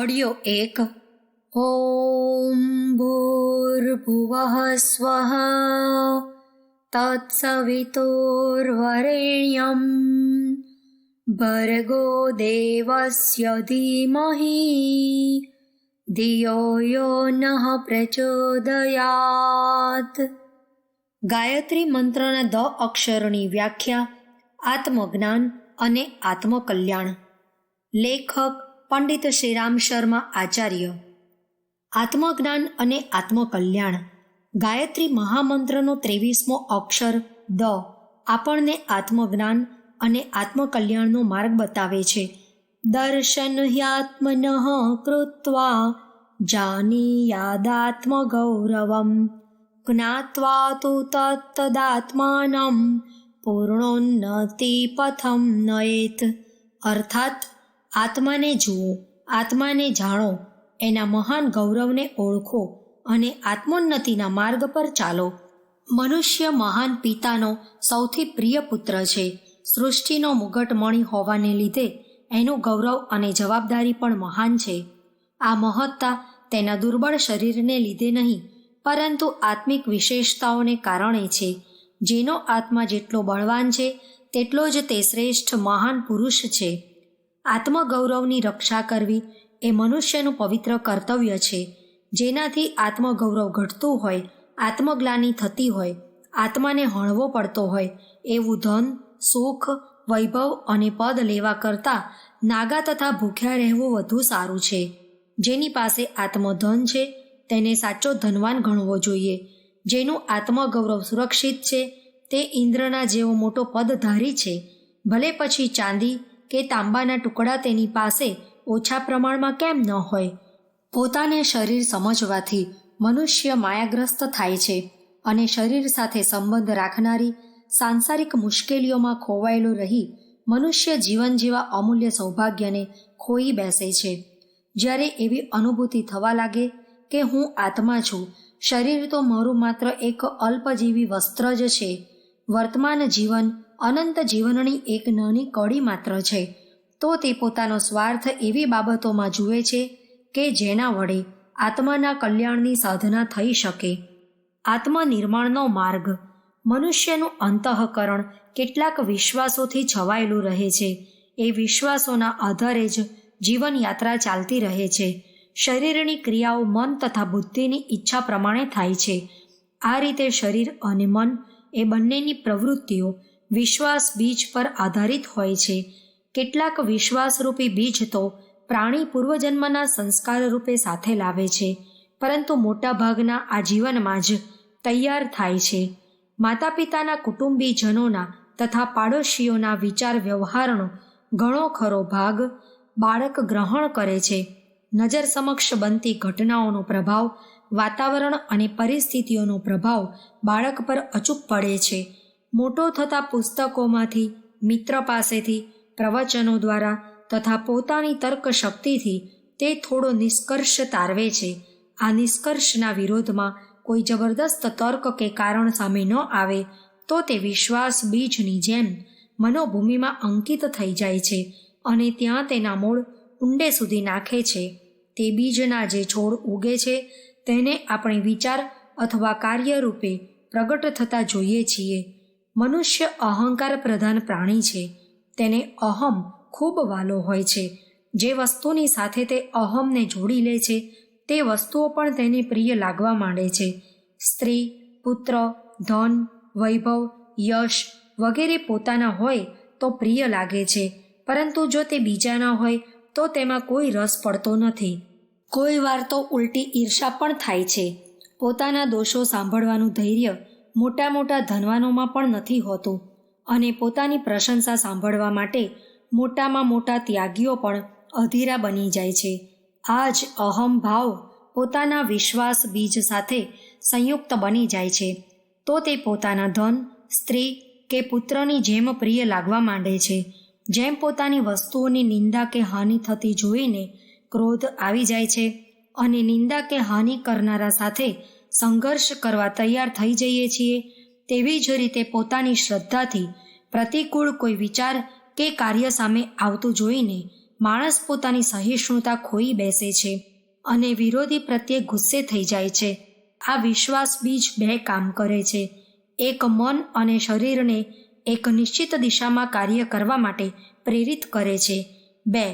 Audio 1। ॐ भूर्भुवः स्वः तत्सवितुर्वरेण्यं भर्गो देवस्य धीमहि धियो यो नः प्रचोदयात्। ગાયત્રી મંત્રના 10 અક્ષરોની વ્યાખ્યા, આત્મજ્ઞાન અને આત્મકલ્યાણ. લેખક પંડિત શ્રીરામ શર્મા આચાર્ય. આત્મજ્ઞાન અને આત્મકલ્યાણ. ગાયત્રી મહામંત્રનો 23મો અક્ષર દ આપણને આત્મજ્ઞાન અને આત્મકલ્યાણનો માર્ગ બતાવે છે. દર્શન હ્યાત્મનઃ કૃત્વા જાનીયાદાત્મગૌરવમ જ્ઞાત્વા તુ તત્તદાત્માનં પૂર્ણોન્નતિ પથમ નયેત. અર્થાત આત્માને જુઓ, આત્માને જાણો, એના મહાન ગૌરવને ઓળખો અને આત્મોન્નતિના માર્ગ પર ચાલો. મનુષ્ય મહાન પિતાનો સૌથી પ્રિય પુત્ર છે. સૃષ્ટિનો મુગટમણી હોવાને લીધે એનું ગૌરવ અને જવાબદારી પણ મહાન છે. આ મહત્તા તેના દુર્બળ શરીરને લીધે નહીં, પરંતુ આત્મિક વિશેષતાઓને કારણે છે. જેનો આત્મા જેટલો બળવાન છે તેટલો જ તે શ્રેષ્ઠ મહાન પુરુષ છે. આત્મગૌરવની રક્ષા કરવી એ મનુષ્યનું પવિત્ર કર્તવ્ય છે. જેનાથી આત્મગૌરવ ઘટતું હોય, આત્મગ્લાનિ થતી હોય, આત્માને હણવો પડતો હોય એવું ધન, સુખ, વૈભવ અને પદ લેવા કરતાં નાગા તથા ભૂખ્યા રહેવું વધુ સારું છે. જેની પાસે આત્મધન છે તેને સાચો ધનવાન ગણવો જોઈએ. જેનું આત્મગૌરવ સુરક્ષિત છે તે ઇન્દ્રના જેવો મોટો પદધારી છે. ભલે પછી ચાંદી કે તાંબાના ટુકડા તેની પાસે ઓછા પ્રમાણમાં કેમ ન હોય. પોતાને શરીર સમજવાથી મનુષ્ય માયાગ્રસ્ત થાય છે અને શરીર સાથે સંબંધ રાખનારી સાંસારિક મુશ્કેલીઓમાં ખોવાયેલો રહી મનુષ્ય જીવન જેવા અમૂલ્ય સૌભાગ્યને ખોઈ બેસે છે. જ્યારે એવી અનુભૂતિ થવા લાગે કે હું આત્મા છું, શરીર તો મારું માત્ર એક અલ્પજીવી વસ્ત્ર જ છે, વર્તમાન જીવન અનંત જીવનની એક નાની કડી માત્ર છે, તો તે પોતાનો સ્વાર્થ એવી બાબતોમાં જુએ છે કે જેના વડે આત્માના કલ્યાણની સાધના થઈ શકે. આત્મનિર્માણનો માર્ગ. મનુષ્યનું અંતઃકરણ કેટલાક વિશ્વાસોથી છવાયેલું રહે છે. એ વિશ્વાસોના આધારે જ જીવન યાત્રા ચાલતી રહે છે. શરીરની ક્રિયાઓ મન તથા બુદ્ધિની ઈચ્છા પ્રમાણે થાય છે. આ રીતે શરીર અને મન એ બંનેની પ્રવૃત્તિઓ વિશ્વાસ બીજ પર આધારિત હોય છે. કેટલાક વિશ્વાસરૂપી બીજ તો પ્રાણી પૂર્વજન્મના સંસ્કાર રૂપે સાથે લાવે છે, પરંતુ મોટા ભાગના આ જીવનમાં જ તૈયાર થાય છે. માતા પિતાના કુટુંબીજનોના તથા પાડોશીઓના વિચાર વ્યવહારનો ઘણો ખરો ભાગ બાળક ગ્રહણ કરે છે. નજર સમક્ષ બનતી ઘટનાઓનો પ્રભાવ, વાતાવરણ અને પરિસ્થિતિઓનો પ્રભાવ બાળક પર અચૂક પડે છે. મોટો થતા પુસ્તકોમાંથી, મિત્ર પાસેથી, પ્રવચનો દ્વારા તથા પોતાની તર્ક શક્તિથી તે થોડો નિષ્કર્ષ તારવે છે. આ નિષ્કર્ષના વિરોધમાં કોઈ જબરદસ્ત તર્ક કે કારણ સામે ન આવે તો તે વિશ્વાસ બીજની જેમ મનોભૂમિમાં અંકિત થઈ જાય છે અને ત્યાં તેના મૂળ ઊંડે સુધી નાખે છે. તે બીજના જે છોડ ઉગે છે તેને આપણે વિચાર અથવા કાર્ય રૂપે પ્રગટ થતા જોઈએ છીએ. મનુષ્ય અહંકાર પ્રધાન પ્રાણી છે. તેને અહમ ખૂબ વાલો હોય છે. જે વસ્તુની સાથે તે અહમને જોડી લે છે તે વસ્તુઓ પણ તેને પ્રિય લાગવા માંડે છે. સ્ત્રી, પુત્ર, ધન, વૈભવ, યશ વગેરે પોતાના હોય તો પ્રિય લાગે છે, પરંતુ જો તે બીજાના હોય તો તેમાં કોઈ રસ પડતો નથી. કોઈ વાર તો ઉલટી ઈર્ષા પણ થાય છે. પોતાના દોષો સાંભળવાનું ધૈર્ય મોટા મોટા ધનવાનોમાં પણ નથી હોતું અને પોતાની પ્રશંસા સાંભળવા માટે મોટામાં મોટા ત્યાગીઓ પણ અધીરા બની જાય છે. આ જ અહમ ભાવ પોતાના વિશ્વાસ બીજ સાથે સંયુક્ત બની જાય છે તો તે પોતાના ધન, સ્ત્રી કે પુત્રની જેમ પ્રિય લાગવા માંડે છે. જેમ પોતાની વસ્તુઓની નિંદા કે હાનિ થતી જોઈને ક્રોધ આવી જાય છે અને નિંદા કે હાનિ કરનારા સાથે સંઘર્ષ કરવા તૈયાર થઈ જઈએ છીએ, તેવી જ રીતે પોતાની શ્રદ્ધાથી પ્રતિકૂળ કોઈ વિચાર કે કાર્ય સામે આવતું જોઈને માણસ પોતાની સહિષ્ણુતા ખોઈ બેસે છે અને વિરોધી પ્રત્યે ગુસ્સે થઈ જાય છે. આ વિશ્વાસ બીજ બે કામ કરે છે. એક, મન અને શરીરને એક નિશ્ચિત દિશામાં કાર્ય કરવા માટે પ્રેરિત કરે છે. 2,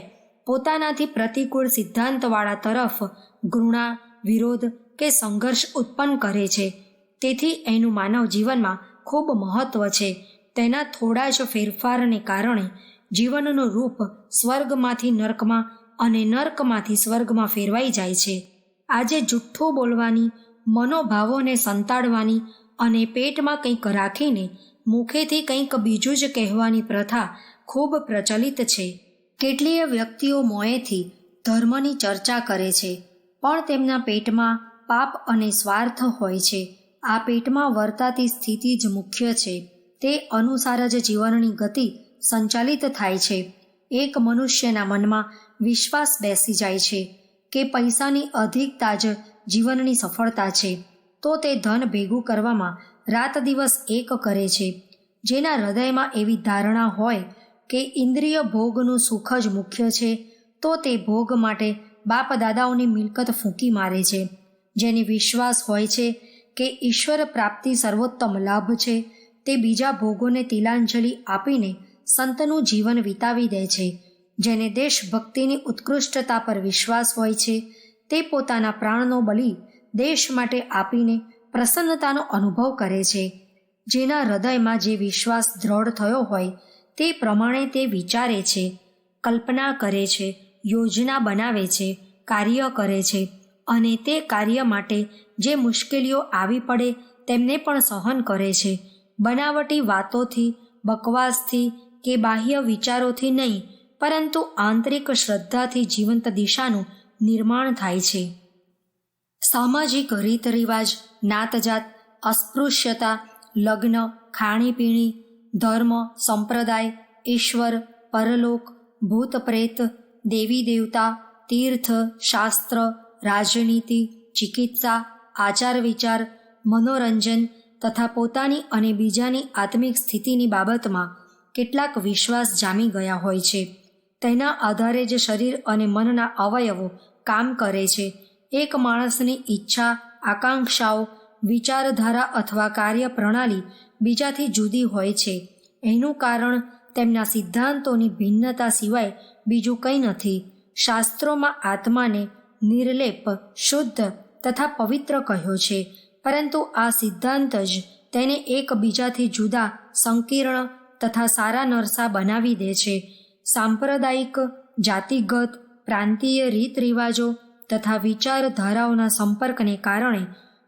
પોતાનાથી પ્રતિકૂળ સિદ્ધાંતવાળા તરફ ઘૃણા, વિરોધ કે સંઘર્ષ ઉત્પન્ન કરે છે. તેથી એનું માનવ જીવનમાં ખૂબ મહત્વ છે. તેના થોડા જ ફેરફારને કારણે જીવનનું રૂપ સ્વર્ગમાંથી નર્કમાં અને નર્કમાંથી સ્વર્ગમાં ફેરવાઈ જાય છે. આજે જુઠ્ઠું બોલવાની, મનોભાવોને સંતાડવાની અને પેટમાં કંઈક રાખીને મુખેથી કંઈક બીજું જ કહેવાની પ્રથા ખૂબ પ્રચલિત છે. કેટલીય વ્યક્તિઓ મોંએથી ધર્મની ચર્ચા કરે છે, પણ તેમના પેટમાં પાપ અને સ્વાર્થ હોય છે. આ પેટમાં વર્તાતી સ્થિતિ જ મુખ્ય છે. તે અનુસાર જ જીવનની ગતિ સંચાલિત થાય છે. એક મનુષ્યના મનમાં વિશ્વાસ બેસી જાય છે કે પૈસાની અધિકતા જ જીવનની સફળતા છે, તો તે ધન ભેગું કરવામાં રાત દિવસ એક કરે છે. જેના હૃદયમાં એવી ધારણા હોય કે ઇન્દ્રિય ભોગનું સુખ જ મુખ્ય છે, તો તે ભોગ માટે બાપ દાદાઓની મિલકત ફૂંકી મારે છે. જેને વિશ્વાસ હોય છે કે ઈશ્વર પ્રાપ્તિ સર્વોત્તમ લાભ છે, તે બીજા ભોગોને તિલાંજલિ આપીને સંતનું જીવન વિતાવી દે છે. જેને દેશભક્તિની ઉત્કૃષ્ટતા પર વિશ્વાસ હોય છે, તે પોતાના પ્રાણનો બલિ દેશ માટે આપીને પ્રસન્નતાનો અનુભવ કરે છે. જેના હૃદયમાં જે વિશ્વાસ દ્રઢ થયો હોય તે પ્રમાણે તે વિચારે છે, કલ્પના કરે છે, યોજના બનાવે છે, કાર્ય કરે છે અને તે કાર્ય માટે જે મુશ્કેલીઓ આવી પડે તેમને પણ સહન કરે છે. બનાવટી વાતોથી, બકવાસથી કે બાહ્ય વિચારોથી નહીં, પરંતુ આંતરિક શ્રદ્ધાથી જીવંત દિશાનું નિર્માણ થાય છે. સામાજિક રીત રિવાજ, નાતજાત, અસ્પૃશ્યતા, લગ્ન, ખાણીપીણી, ધર્મ, સંપ્રદાય, ઈશ્વર, પરલોક, ભૂત પ્રેત, દેવી દેવતા, તીર્થ, શાસ્ત્ર, રાજનીતિ, ચિકિત્સા, આચાર વિચાર, મનોરંજન તથા પોતાની અને બીજાની આત્મિક સ્થિતિની બાબતમાં કેટલાક વિશ્વાસ જામી ગયા હોય છે. તેના આધારે જ શરીર અને મનના અવયવો કામ કરે છે. એક માણસની ઈચ્છા, આકાંક્ષાઓ, વિચારધારા અથવા કાર્ય પ્રણાલી બીજાથી જુદી હોય છે. એનું કારણ તેમના સિદ્ધાંતોની ભિન્નતા સિવાય બીજું કંઈ નથી. શાસ્ત્રોમાં આત્માને નિર્લેપ, શુદ્ધ તથા પવિત્ર કહ્યો છે, પરંતુ આ સિદ્ધાંત જ તેને એકબીજાથી જુદા, સંકીર્ણ તથા સારા નરસા બનાવી દે છે. સાંપ્રદાયિક, જાતિગત, પ્રાંતીય રીત રિવાજો તથા વિચારધારાઓના સંપર્કને કારણે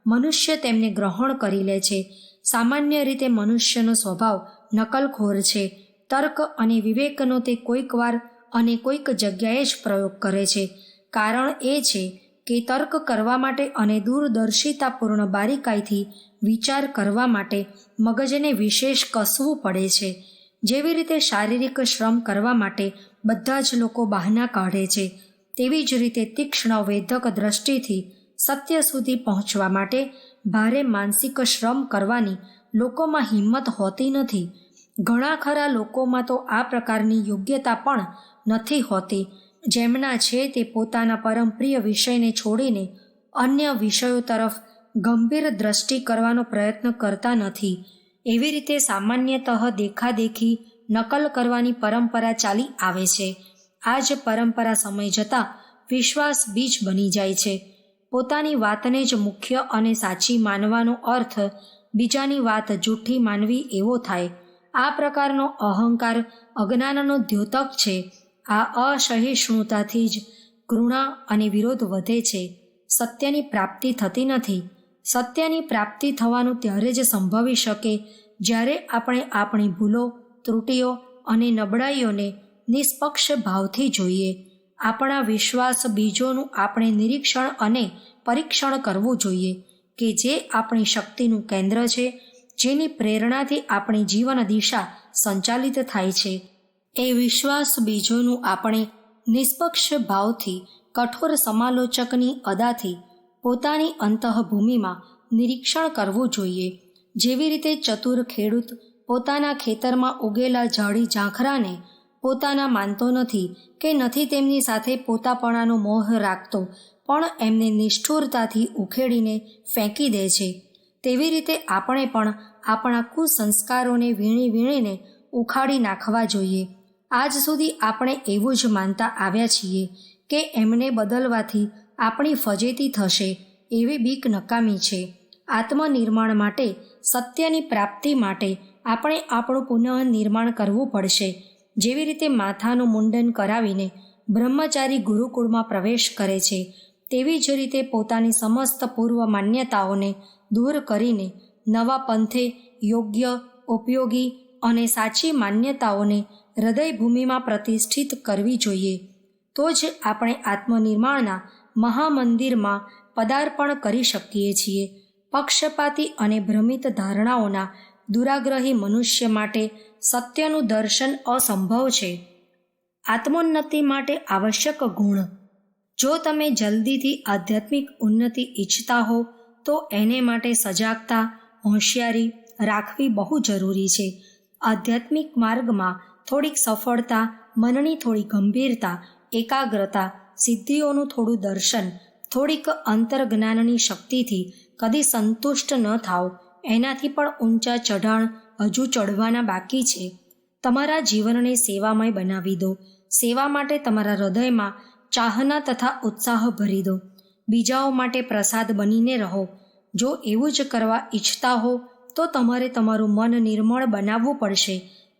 મનુષ્ય તેમને ગ્રહણ કરી લે છે. સામાન્ય રીતે મનુષ્યનો સ્વભાવ નકલખોર છે. તર્ક અને વિવેકનો તે કોઈક વાર અને કોઈક જગ્યાએ જ પ્રયોગ કરે છે. કારણ એ છે કે તર્ક કરવા માટે અને દૂરદર્શિતાપૂર્ણ બારીકાઈથી વિચાર કરવા માટે મગજને વિશેષ કસવું પડે છે. જેવી રીતે શારીરિક શ્રમ કરવા માટે બધા જ લોકો બહાના કાઢે છે, તેવી જ રીતે તીક્ષ્ણ વેધક દ્રષ્ટિથી સત્ય સુધી પહોંચવા માટે ભારે માનસિક શ્રમ કરવાની લોકોમાં હિંમત હોતી નથી. ઘણા ખરા લોકોમાં તો આ પ્રકારની યોગ્યતા પણ નથી હોતી. જેમના છે તે પોતાના પરમપ્રિય વિષયને છોડીને અન્ય વિષયો તરફ ગંભીર દ્રષ્ટિ કરવાનો પ્રયત્ન કરતા નથી. એવી રીતે સામાન્યતઃ દેખાદેખી, નકલ કરવાની પરંપરા ચાલી આવે છે. આ જ પરંપરા સમય જતાં વિશ્વાસ બીજ બની જાય છે. પોતાની વાતને જ મુખ્ય અને સાચી માનવાનો અર્થ બીજાની વાત જૂઠી માનવી એવો થાય. આ પ્રકારનો અહંકાર અજ્ઞાનનો દ્યોતક છે. આ અસહિષ્ણુતાથી જ ઘૃણા અને વિરોધ વધે છે. સત્યની પ્રાપ્તિ થતી નથી. સત્યની પ્રાપ્તિ થવાનું ત્યારે જ સંભવી શકે જ્યારે આપણે આપણી ભૂલો, ત્રુટીઓ અને નબળાઈઓને નિષ્પક્ષ ભાવથી જોઈએ. આપણા વિશ્વાસ બીજોનું આપણે નિરીક્ષણ અને પરીક્ષણ કરવું જોઈએ કે જે આપણી શક્તિનું કેન્દ્ર છે, જેની પ્રેરણાથી આપણી જીવન દિશા સંચાલિત થાય છે. એ વિશ્વાસ બીજોનું આપણે નિષ્પક્ષ ભાવથી, કઠોર સમાલોચકની અદાથી પોતાની અંતઃભૂમિમાં નિરીક્ષણ કરવું જોઈએ. જેવી રીતે ચતુર ખેડૂત પોતાના ખેતરમાં ઉગેલા ઝાડી ઝાંખરાને પોતાના માનતો નથી કે નથી તેમની સાથે પોતાપણાનો મોહ રાખતો, પણ એમને નિષ્ઠુરતાથી ઉખેડીને ફેંકી દે છે. તેવી રીતે આપણે પણ આપણા કુસંસ્કારોને વીણીને ઉખાડી નાખવા જોઈએ. આજ સુધી આપણે એવું જ માનતા આવ્યા છીએ કે એમને બદલવાથી આપણી ફજેતી થશે. એવી બીક નકામી છે. આત્મનિર્માણ માટે, સત્યની પ્રાપ્તિ માટે આપણે આપણું પુનઃનિર્માણ કરવું પડશે. જેવી રીતે માથાનું મુંડન કરાવીને બ્રહ્મચારી ગુરુકુળમાં પ્રવેશ કરે છે, તેવી જ રીતે પોતાની સમસ્ત પૂર્વ માન્યતાઓને દૂર કરીને નવા પંથે યોગ્ય, ઉપયોગી અને સાચી માન્યતાઓને હૃદયભૂમિમાં પ્રતિષ્ઠિત કરવી જોઈએ. તો જ આપણે આત્મનિર્માણના મહામંદિરમાં પદાર્પણ કરી શકીએ છીએ. પક્ષપાતી અને ભ્રમિત ધારણાઓના દુરાગ્રહી મનુષ્ય માટે સત્યનું દર્શન અસંભવ છે. આત્મોન્નતિ માટે આવશ્યક ગુણ. જો તમે જલ્દીથી આધ્યાત્મિક ઉન્નતિ ઈચ્છતા હો તો એને માટે સજાગતા, હોશિયારી રાખવી બહુ જરૂરી છે. આધ્યાત્મિક માર્ગમાં થોડીક સફળતા, મનની થોડી ગંભીરતા, એકાગ્રતા, સિદ્ધિઓનું થોડું દર્શન, થોડીક અંતર્જ્ઞાનની શક્તિથી કદી સંતુષ્ટ ન થાઓ. એનાથી પણ ઊંચા ચઢાણ હજુ ચઢવાના બાકી છે. તમારા જીવનને સેવામય બનાવી દો. સેવા માટે તમારા હૃદયમાં ચાહના તથા ઉત્સાહ ભરી દો. બીજાઓ માટે પ્રસાદ બનીને રહો. જો એવું જ કરવા ઈચ્છતા હો તો તમારે તમારું મન નિર્મળ બનાવવું પડશે.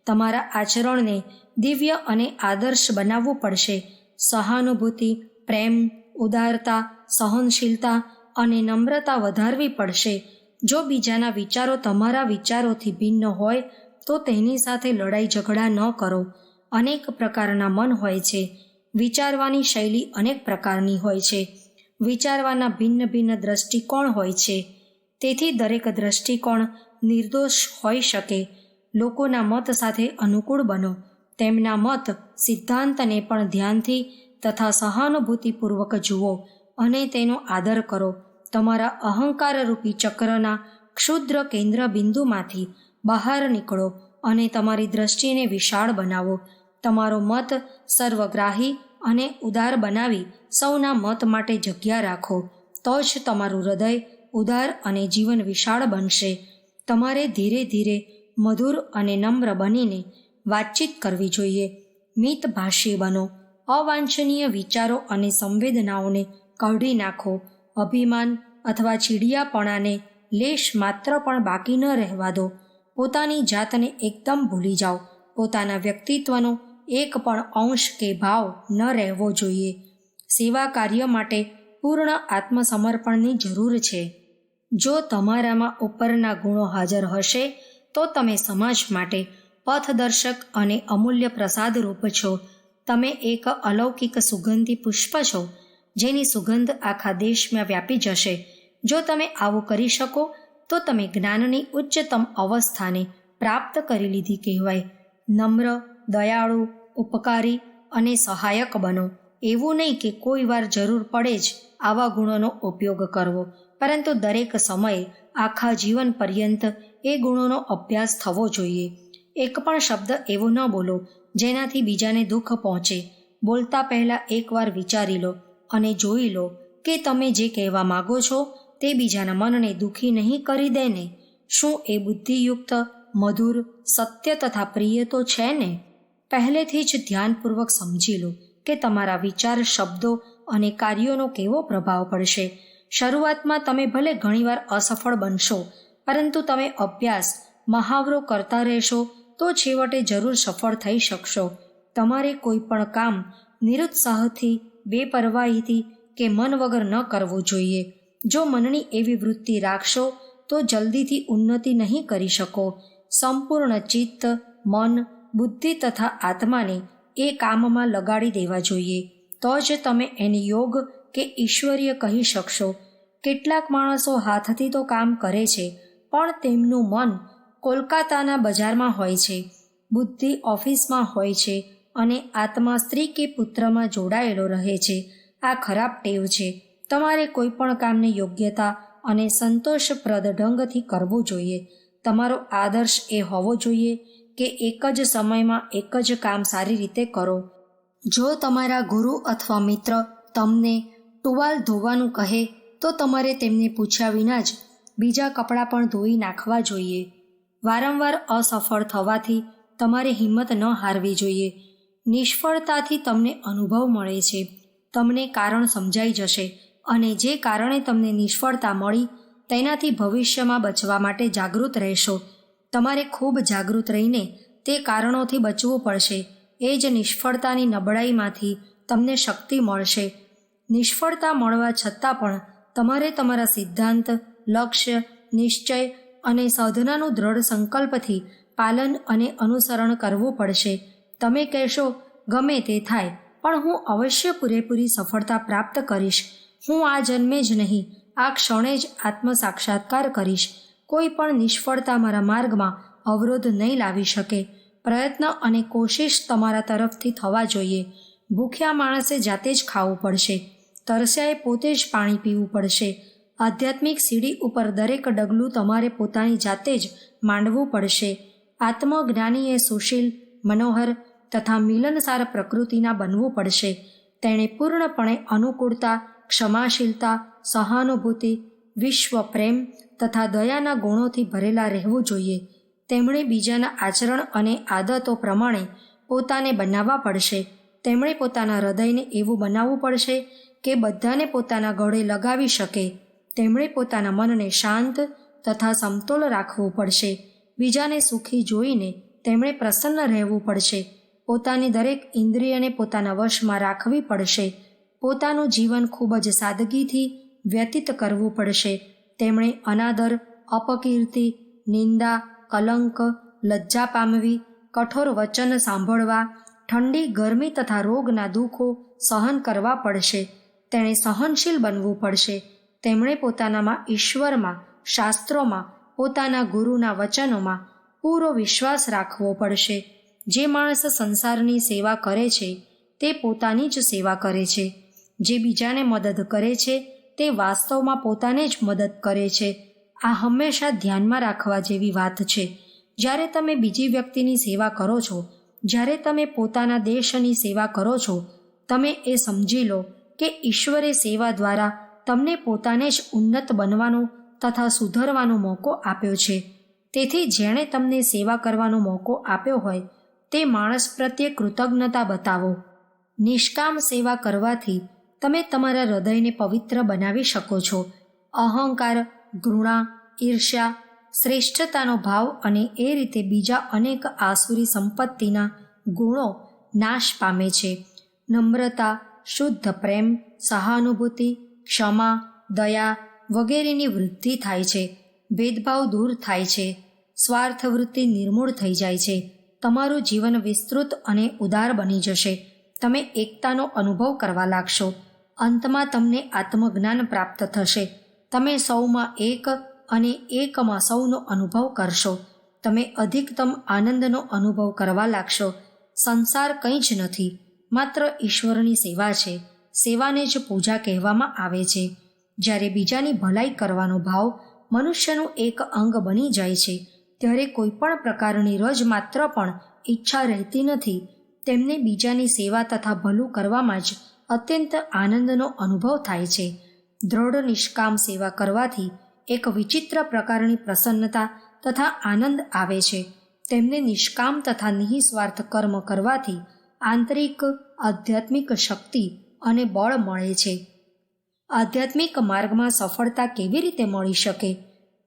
તમારા આચરણને દિવ્ય અને આદર્શ બનાવવું પડશે. સહાનુભૂતિ, પ્રેમ, ઉદારતા, સહનશીલતા અને નમ્રતા વધારવી પડશે. જો બીજાના વિચારો તમારા વિચારોથી ભિન્ન હોય તો તેની સાથે લડાઈ ઝઘડા ન કરો. અનેક પ્રકારના મન હોય છે. વિચારવાની શૈલી અનેક પ્રકારની હોય છે. વિચારવાના ભિન્ન ભિન્ન દ્રષ્ટિકોણ હોય છે. તેથી દરેક દ્રષ્ટિકોણ નિર્દોષ હોઈ શકે. લોકોના મત સાથે અનુકૂળ બનો. તેમના મત સિદ્ધાંતને પણ ધ્યાનથી તથા સહાનુભૂતિપૂર્વક જુઓ અને તેનો આદર કરો. તમારા અહંકારરૂપી ચક્રના ક્ષુદ્ર કેન્દ્ર બિંદુમાંથી બહાર નીકળો અને તમારી દ્રષ્ટિને વિશાળ બનાવો. તમારો મત સર્વગ્રાહી અને ઉદાર બનાવી સૌના મત માટે જગ્યા રાખો. તો જ તમારું હૃદય ઉદાર અને જીવન વિશાળ બનશે. તમારે ધીરે ધીરે મધુર અને નમ્ર બનીને વાતચીત કરવી જોઈએ. મિતભાષી બનો. અવાંછનીય વિચારો અને સંવેદનાઓને કાઢી નાખો. અભિમાન અથવા ચીડિયાપણાને લેશ માત્ર પણ બાકી ન રહેવા દો. પોતાની જાતને એકદમ ભૂલી જાઓ. પોતાના વ્યક્તિત્વનો એક પણ અંશ કે ભાવ ન રહેવો જોઈએ. સેવા કાર્ય માટે પૂર્ણ આત્મસમર્પણની જરૂર છે. જો તમારામાં ઉપરના ગુણો હાજર હશે તો તમે સમાજ માટે પથદર્શક અને અમૂલ્ય પ્રસાદરૂપ છો. તમે એક અલૌકિક સુગંધી પુષ્પ છો, જેની સુગંધ આખા દેશમાં વ્યાપી જશે. જો તમે આવું કરી શકો તો તમે જ્ઞાનની ઉચ્ચતમ અવસ્થાને પ્રાપ્ત કરી લીધી કહેવાય. નમ્ર, દયાળુ, ઉપકારી અને સહાયક બનો. એવું નહીં કે કોઈ વાર જરૂર પડે જ આવા ગુણોનો ઉપયોગ કરવો, પરંતુ દરેક સમયે આખા જીવન પર્યંત એ ગુણોનો અભ્યાસ થવો જોઈએ. એક પણ શબ્દ એવો ન બોલો જેનાથી બીજાને દુઃખ પહોંચે. બોલતા પહેલાં એકવાર વિચારી લો અને જોઈ લો કે તમે જે કહેવા માગો છો તે બીજાના મનને દુઃખી નહીં કરી દે ને. શું એ બુદ્ધિયુક્ત, મધુર, સત્ય તથા પ્રિય તો છે ને? પહેલેથી જ ધ્યાનપૂર્વક સમજી લો કે તમારા વિચાર, શબ્દો અને કાર્યોનો કેવો પ્રભાવ પડશે. શરૂઆતમાં તમે ભલે ઘણીવાર અસફળ બનશો, પરંતુ તમે અભ્યાસ, મહાવરો કરતા રહેશો તો છેવટે જરૂર સફળ થઈ શકશો. તમારે કોઈ પણ કામ નિરુત્સાહથી, બેપરવાહીથી કે મન વગર ન કરવું જોઈએ. જો મનની એવી વૃત્તિ રાખશો તો જલ્દીથી ઉન્નતિ નહીં કરી શકો. સંપૂર્ણ ચિત્ત, મન, બુદ્ધિ તથા આત્માને એ કામમાં લગાડી દેવા જોઈએ. તો જ તમે એને યોગ કે ઈશ્વરીય કહી શકશો. કેટલાક માણસો હાથથી તો કામ કરે છે, પણ તેમનું મન કોલકાતાના બજારમાં હોય છે, બુદ્ધિ ઓફિસમાં હોય છે અને આત્મા સ્ત્રી કે પુત્રમાં જોડાયેલો રહે છે. આ ખરાબ ટેવ છે. તમારે કોઈ પણ કામને યોગ્યતા અને સંતોષપ્રદ ઢંગથી કરવું જોઈએ. તમારો આદર્શ એ હોવો જોઈએ કે એક જ સમયમાં એક જ કામ સારી રીતે કરો. જો તમારા ગુરુ અથવા મિત્ર તમને ટુવાલ ધોવાનું કહે તો તમારે તેમને પૂછ્યા વિના જ બીજા કપડાં પણ ધોઈ નાખવા જોઈએ. વારંવાર અસફળ થવાથી તમારે હિંમત ન હારવી જોઈએ. નિષ્ફળતાથી તમને અનુભવ મળે છે, તમને કારણ સમજાઈ જશે અને જે કારણે તમને નિષ્ફળતા મળી તેનાથી ભવિષ્યમાં બચવા માટે જાગૃત રહેશો. તમારે ખૂબ જાગૃત રહીને તે કારણોથી બચવું પડશે. એ જ નિષ્ફળતાની નબળાઈમાંથી તમને શક્તિ મળશે. નિષ્ફળતા મળવા છતાં પણ તમારે તમારા સિદ્ધાંત, લક્ષ્ય, નિશ્ચય અને સાધનાનું દ્રઢ સંકલ્પથી પાલન અને અનુસરણ કરવું પડશે. તમે કહેશો, ગમે તે થાય પણ હું અવશ્ય પૂરેપૂરી સફળતા પ્રાપ્ત કરીશ. હું આ જન્મે જ નહીં, આ ક્ષણે જ આત્મ સાક્ષાત્કાર કરીશ. કોઈ પણ નિષ્ફળતા મારા માર્ગમાં અવરોધ નહીં લાવી શકે. પ્રયત્ન અને કોશિશ તમારા તરફથી થવા જોઈએ. ભૂખ્યા માણસે જાતે જ ખાવું પડશે. તરસ્યાએ પોતે જ પાણી પીવું પડશે. આધ્યાત્મિક સીડી ઉપર દરેક ડગલું તમારે પોતાની જાતે જ માંડવું પડશે. આત્મજ્ઞાનીએ સુશીલ, મનોહર તથા મિલનસાર પ્રકૃતિના બનવું પડશે. તેણે પૂર્ણપણે અનુકૂળતા, ક્ષમાશીલતા, સહાનુભૂતિ, વિશ્વ પ્રેમ તથા દયાના ગુણોથી ભરેલા રહેવું જોઈએ. તેમણે બીજાના આચરણ અને આદતો પ્રમાણે પોતાને બનાવવા પડશે. તેમણે પોતાના હૃદયને એવું બનાવવું પડશે કે બધાને પોતાના ગળે લગાવી શકે. તેમણે પોતાના મનને શાંત તથા સમતોલ રાખવું પડશે. બીજાને સુખી જોઈને તેમણે પ્રસન્ન રહેવું પડશે. પોતાની દરેક ઇન્દ્રિયને પોતાના વશમાં રાખવી પડશે. પોતાનું જીવન ખૂબ જ સાદગીથી વ્યતીત કરવું પડશે. તેમણે અનાદર, અપકીર્તિ, નિંદા, કલંક, લજ્જા પામવી, કઠોર વચન સાંભળવા, ઠંડી, ગરમી તથા રોગના દુઃખો સહન કરવા પડશે. તેણે સહનશીલ બનવું પડશે. તેમણે પોતાનામાં, ઈશ્વરમાં, શાસ્ત્રોમાં, પોતાના ગુરુના વચનોમાં પૂરો વિશ્વાસ રાખવો પડશે. જે માણસ સંસારની સેવા કરે છે તે પોતાની જ સેવા કરે છે. જે બીજાને મદદ કરે છે તે વાસ્તવમાં પોતાને જ મદદ કરે છે. આ હંમેશા ધ્યાનમાં રાખવા જેવી વાત છે. જ્યારે તમે બીજી વ્યક્તિની સેવા કરો છો, જ્યારે તમે પોતાના દેશની સેવા કરો છો, તમે એ સમજી લો કે ઈશ્વરે સેવા દ્વારા તમને પોતાને જ ઉન્નત બનવાનો તથા સુધરવાનો મોકો આપ્યો છે. તેથી જેણે તમને સેવા કરવાનો મોકો આપ્યો હોય તે માણસ પ્રત્યે કૃતજ્ઞતા બતાવો. નિષ્કામ સેવા કરવાથી તમે તમારા હૃદયને પવિત્ર બનાવી શકો છો. અહંકાર, ઘૃણા, ઈર્ષ્યા, શ્રેષ્ઠતાનો ભાવ અને એ રીતે બીજા અનેક આસુરી સંપત્તિના ગુણો નાશ પામે છે. નમ્રતા, શુદ્ધ પ્રેમ, સહાનુભૂતિ, ક્ષમા, દયા વગેરેની વૃદ્ધિ થાય છે. ભેદભાવ દૂર થાય છે. સ્વાર્થ વૃત્તિ નિર્મૂળ થઈ જાય છે. તમારું જીવન વિસ્તૃત અને ઉદાર બની જશે. તમે એકતાનો અનુભવ કરવા લાગશો. અંતમાં તમને આત્મજ્ઞાન પ્રાપ્ત થશે. તમે સૌમાં એક અને એકમાં સૌનો અનુભવ કરશો. તમે અધિકતમ આનંદનો અનુભવ કરવા લાગશો. સંસાર કંઈ જ નથી, માત્ર ઈશ્વરની સેવા છે. સેવાને જ પૂજા કહેવામાં આવે છે. જ્યારે બીજાની ભલાઈ કરવાનો ભાવ મનુષ્યનું એક અંગ બની જાય છે ત્યારે કોઈ પણ પ્રકારની રજ માત્ર પણ ઈચ્છા રહેતી નથી. તેમને બીજાની સેવા તથા ભલું કરવામાં જ અત્યંત આનંદનો અનુભવ થાય છે. દ્રઢ નિષ્કામ સેવા કરવાથી એક વિચિત્ર પ્રકારની પ્રસન્નતા તથા આનંદ આવે છે. તેમને નિષ્કામ તથા નિઃસ્વાર્થ કર્મ કરવાથી આંતરિક આધ્યાત્મિક શક્તિ અને બળ મળે છે. આધ્યાત્મિક માર્ગમાં સફળતા કેવી રીતે મળી શકે?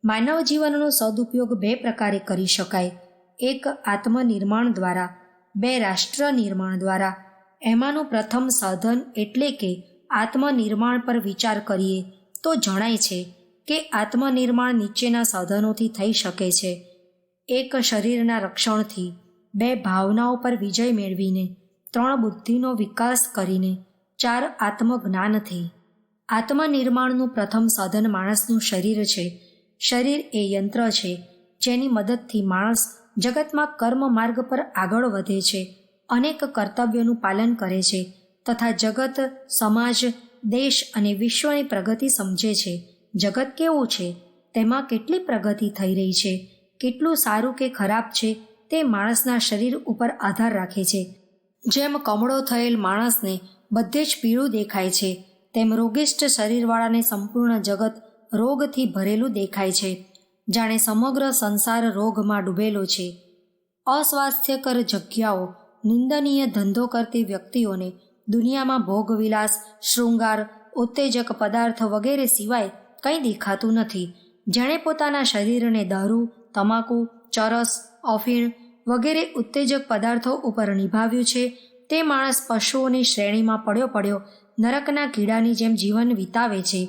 માનવ જીવનનો સદુપયોગ બે પ્રકારે કરી શકાય. એક આત્મનિર્માણ દ્વારા, બે રાષ્ટ્ર નિર્માણ દ્વારા. એમાંનું પ્રથમ સાધન એટલે કે આત્મનિર્માણ પર વિચાર કરીએ તો જણાય છે કે આત્મનિર્માણ નીચેના સાધનોથી થઈ શકે છે. એક શરીરના રક્ષણથી, બે ભાવનાઓ પર વિજય મેળવીને, ત્રણ બુદ્ધિનો વિકાસ કરીને, ચાર આત્મજ્ઞાનથી. આત્મનિર્માણનું પ્રથમ સાધન માણસનું શરીર છે. શરીર એ યંત્ર છે જેની મદદથી માણસ જગતમાં કર્મ માર્ગ પર આગળ વધે છે, અનેક કર્તવ્યોનું પાલન કરે છે તથા જગત, સમાજ, દેશ અને વિશ્વની પ્રગતિ સમજે છે. જગત કેવું છે, તેમાં કેટલી પ્રગતિ થઈ રહી છે, કેટલું સારું કે ખરાબ છે તે માણસના શરીર ઉપર આધાર રાખે છે. જેમ કમળો થયેલ માણસને બધે જ પીળું દેખાય છે, તેમ રોગિષ્ઠ શરીરવાળાને સંપૂર્ણ જગત રોગથી ભરેલું દેખાય છે, જાણે સમગ્ર સંસાર રોગમાં ડૂબેલો છે. અસ્વાસ્થ્યકર જગ્યાઓ, નિંદનીય ધંધો કરતી વ્યક્તિઓને દુનિયામાં ભોગવિલાસ, શૃંગાર, ઉત્તેજક પદાર્થ વગેરે સિવાય કંઈ દેખાતું નથી. જેણે પોતાના શરીરને દારૂ, તમાકુ, ચરસ, અફીણ વગેરે ઉત્તેજક પદાર્થો ઉપર નિભાવ્યું છે, તે માણસ પશુઓની શ્રેણીમાં પડ્યો નરકના કીડાની જેમ જીવન વિતાવે છે.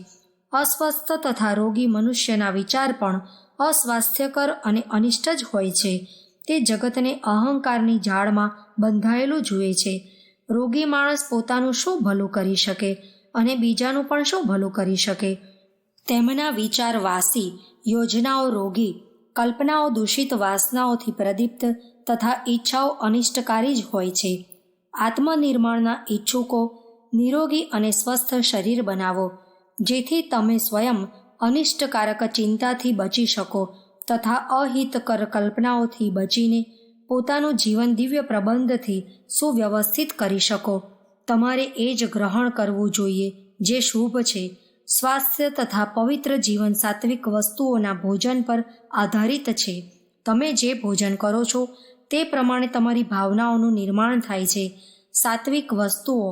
અસ્વસ્થ તથા રોગી મનુષ્યના વિચાર પણ અસ્વાસ્થ્યકર અને અનિષ્ટ જ હોય છે. તે જગતને અહંકારની જાળમાં બંધાયેલું જુએ છે. રોગી માણસ પોતાનું શું ભલું કરી શકે અને બીજાનું પણ શું ભલું કરી શકે? તેમના વિચાર વાસી, યોજનાઓ રોગી, કલ્પનાઓ દૂષિત વાસનાઓથી પ્રદીપ્ત તથા ઈચ્છાઓ અનિષ્ટકારી જ હોય છે. આત્મનિર્માણના ઈચ્છુકો નિરોગી અને સ્વસ્થ શરીર બનાવો, જેથી તમે સ્વયં અનિષ્ટકારક ચિંતાથી બચી શકો તથા અહિતકર કલ્પનાઓથી બચીને પોતાનું જીવન દિવ્ય પ્રબંધથી સુવ્યવસ્થિત કરી શકો. તમારે એ જ ગ્રહણ કરવું જોઈએ જે શુભ છે. સ્વાસ્થ્ય તથા પવિત્ર જીવન સાત્વિક વસ્તુઓના ભોજન પર આધારિત છે. તમે જે ભોજન કરો છો તે પ્રમાણે તમારી ભાવનાઓનું નિર્માણ થાય છે. સાત્વિક વસ્તુઓ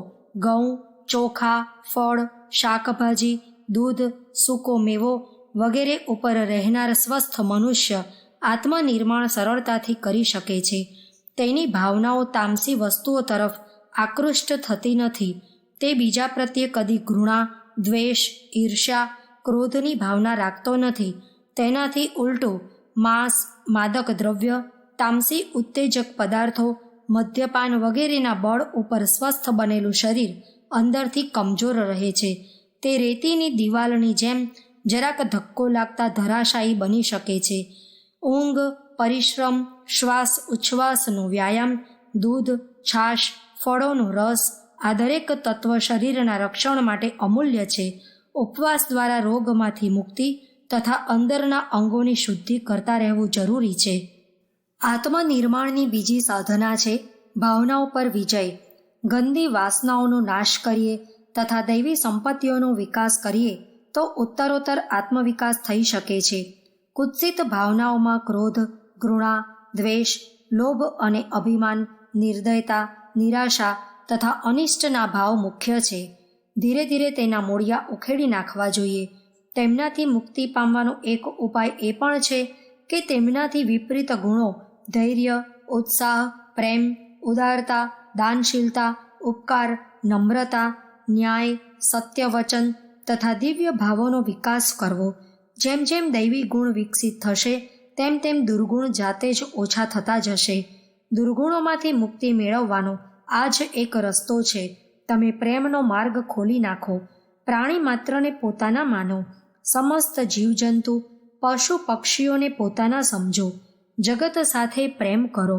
ઘઉં, ચોખા, ફળ, શાકભાજી, દૂધ, સૂકો મેવો વગેરે ઉપર રહેનાર સ્વસ્થ મનુષ્ય આત્મનિર્માણ સરળતાથી કરી શકે છે. તેની ભાવનાઓ તામસી વસ્તુઓ તરફ આકૃષ્ટ થતી નથી. તે બીજા પ્રત્યે કદી ઘૃણા, દ્વેષ, ઈર્ષ્યા, ક્રોધની ભાવના રાખતો નથી. તેનાથી ઉલટું માંસ, માદક દ્રવ્ય, તામસી ઉત્તેજક પદાર્થો, મદ્યપાન વગેરેના બળ ઉપર સ્વસ્થ બનેલું શરીર અંદરથી કમજોર રહે છે. તે રેતીની દિવાલની જેમ જરાક ધક્કો લાગતા ધરાશાયી બની શકે છે. ઊંઘ, પરિશ્રમ, શ્વાસ ઉચ્છ્વાસનો વ્યાયામ, દૂધ, છાશ, ફળોનો રસ આ દરેક તત્વ શરીરના રક્ષણ માટે અમૂલ્ય છે. ઉપવાસ દ્વારા રોગમાંથી મુક્તિ તથા અંદરના અંગોની શુદ્ધિ કરતા રહેવું જરૂરી છે. આત્મનિર્માણની બીજી સાધના છે ભાવનાઓ પર વિજય. ગંદી વાસનાઓનો નાશ કરીએ તથા દૈવી સંપત્તિઓનો વિકાસ કરીએ તો ઉત્તરોત્તર આત્મવિકાસ થઈ શકે છે. કુત્સિત ભાવનાઓમાં ક્રોધ, ઘૃણા, દ્વેષ, લોભ અને અભિમાન, નિર્દયતા, નિરાશા તથા અનિષ્ટના ભાવ મુખ્ય છે. ધીરે ધીરે તેના મૂળિયા ઉખેડી નાખવા જોઈએ. તેમનાથી મુક્તિ પામવાનો એક ઉપાય એ પણ છે કે તેમનાથી વિપરીત ગુણો ધૈર્ય, ઉત્સાહ, પ્રેમ, ઉદારતા, દાનશીલતા, ઉપકાર, નમ્રતા, ન્યાય, સત્ય વચન તથા દિવ્ય ભાવોનો વિકાસ કરવો. જેમ જેમ દૈવી ગુણ વિકસિત થશે તેમ તેમ દુર્ગુણ જાતે જ ઓછા થતા જશે. દુર્ગુણોમાંથી મુક્તિ મેળવવાનો આ જ એક રસ્તો છે. તમે પ્રેમનો માર્ગ ખોલી નાખો. પ્રાણી માત્રને પોતાના માનો. સમસ્ત જીવજંતુ, પશુ પક્ષીઓને પોતાના સમજો. જગત સાથે પ્રેમ કરો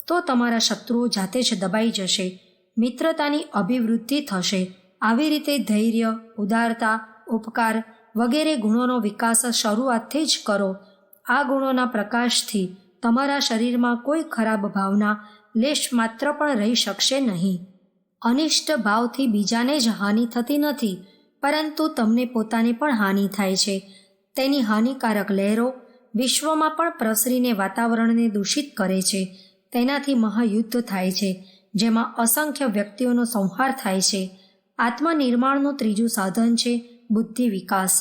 તો તમારા શત્રુઓ જાતે જ દબાઈ જશે. મિત્રતાની અભિવૃદ્ધિ થશે. આવી રીતે ધૈર્ય, ઉદારતા, ઉપકાર વગેરે ગુણોનો વિકાસ શરૂઆતથી જ કરો. આ ગુણોના પ્રકાશથી તમારા શરીરમાં કોઈ ખરાબ ભાવના લેશ માત્ર પણ રહી શકશે નહીં. અનિષ્ટ ભાવથી બીજાને જ હાનિ થતી નથી, પરંતુ તમને પોતાને પણ હાનિ થાય છે. તેની હાનિકારક લહેરો વિશ્વમાં પણ પ્રસરીને વાતાવરણને દૂષિત કરે છે. તેનાથી મહાયુદ્ધ થાય છે, જેમાં અસંખ્ય વ્યક્તિઓનો સંહાર થાય છે. આત્મનિર્માણનું ત્રીજું સાધન છે બુદ્ધિ વિકાસ.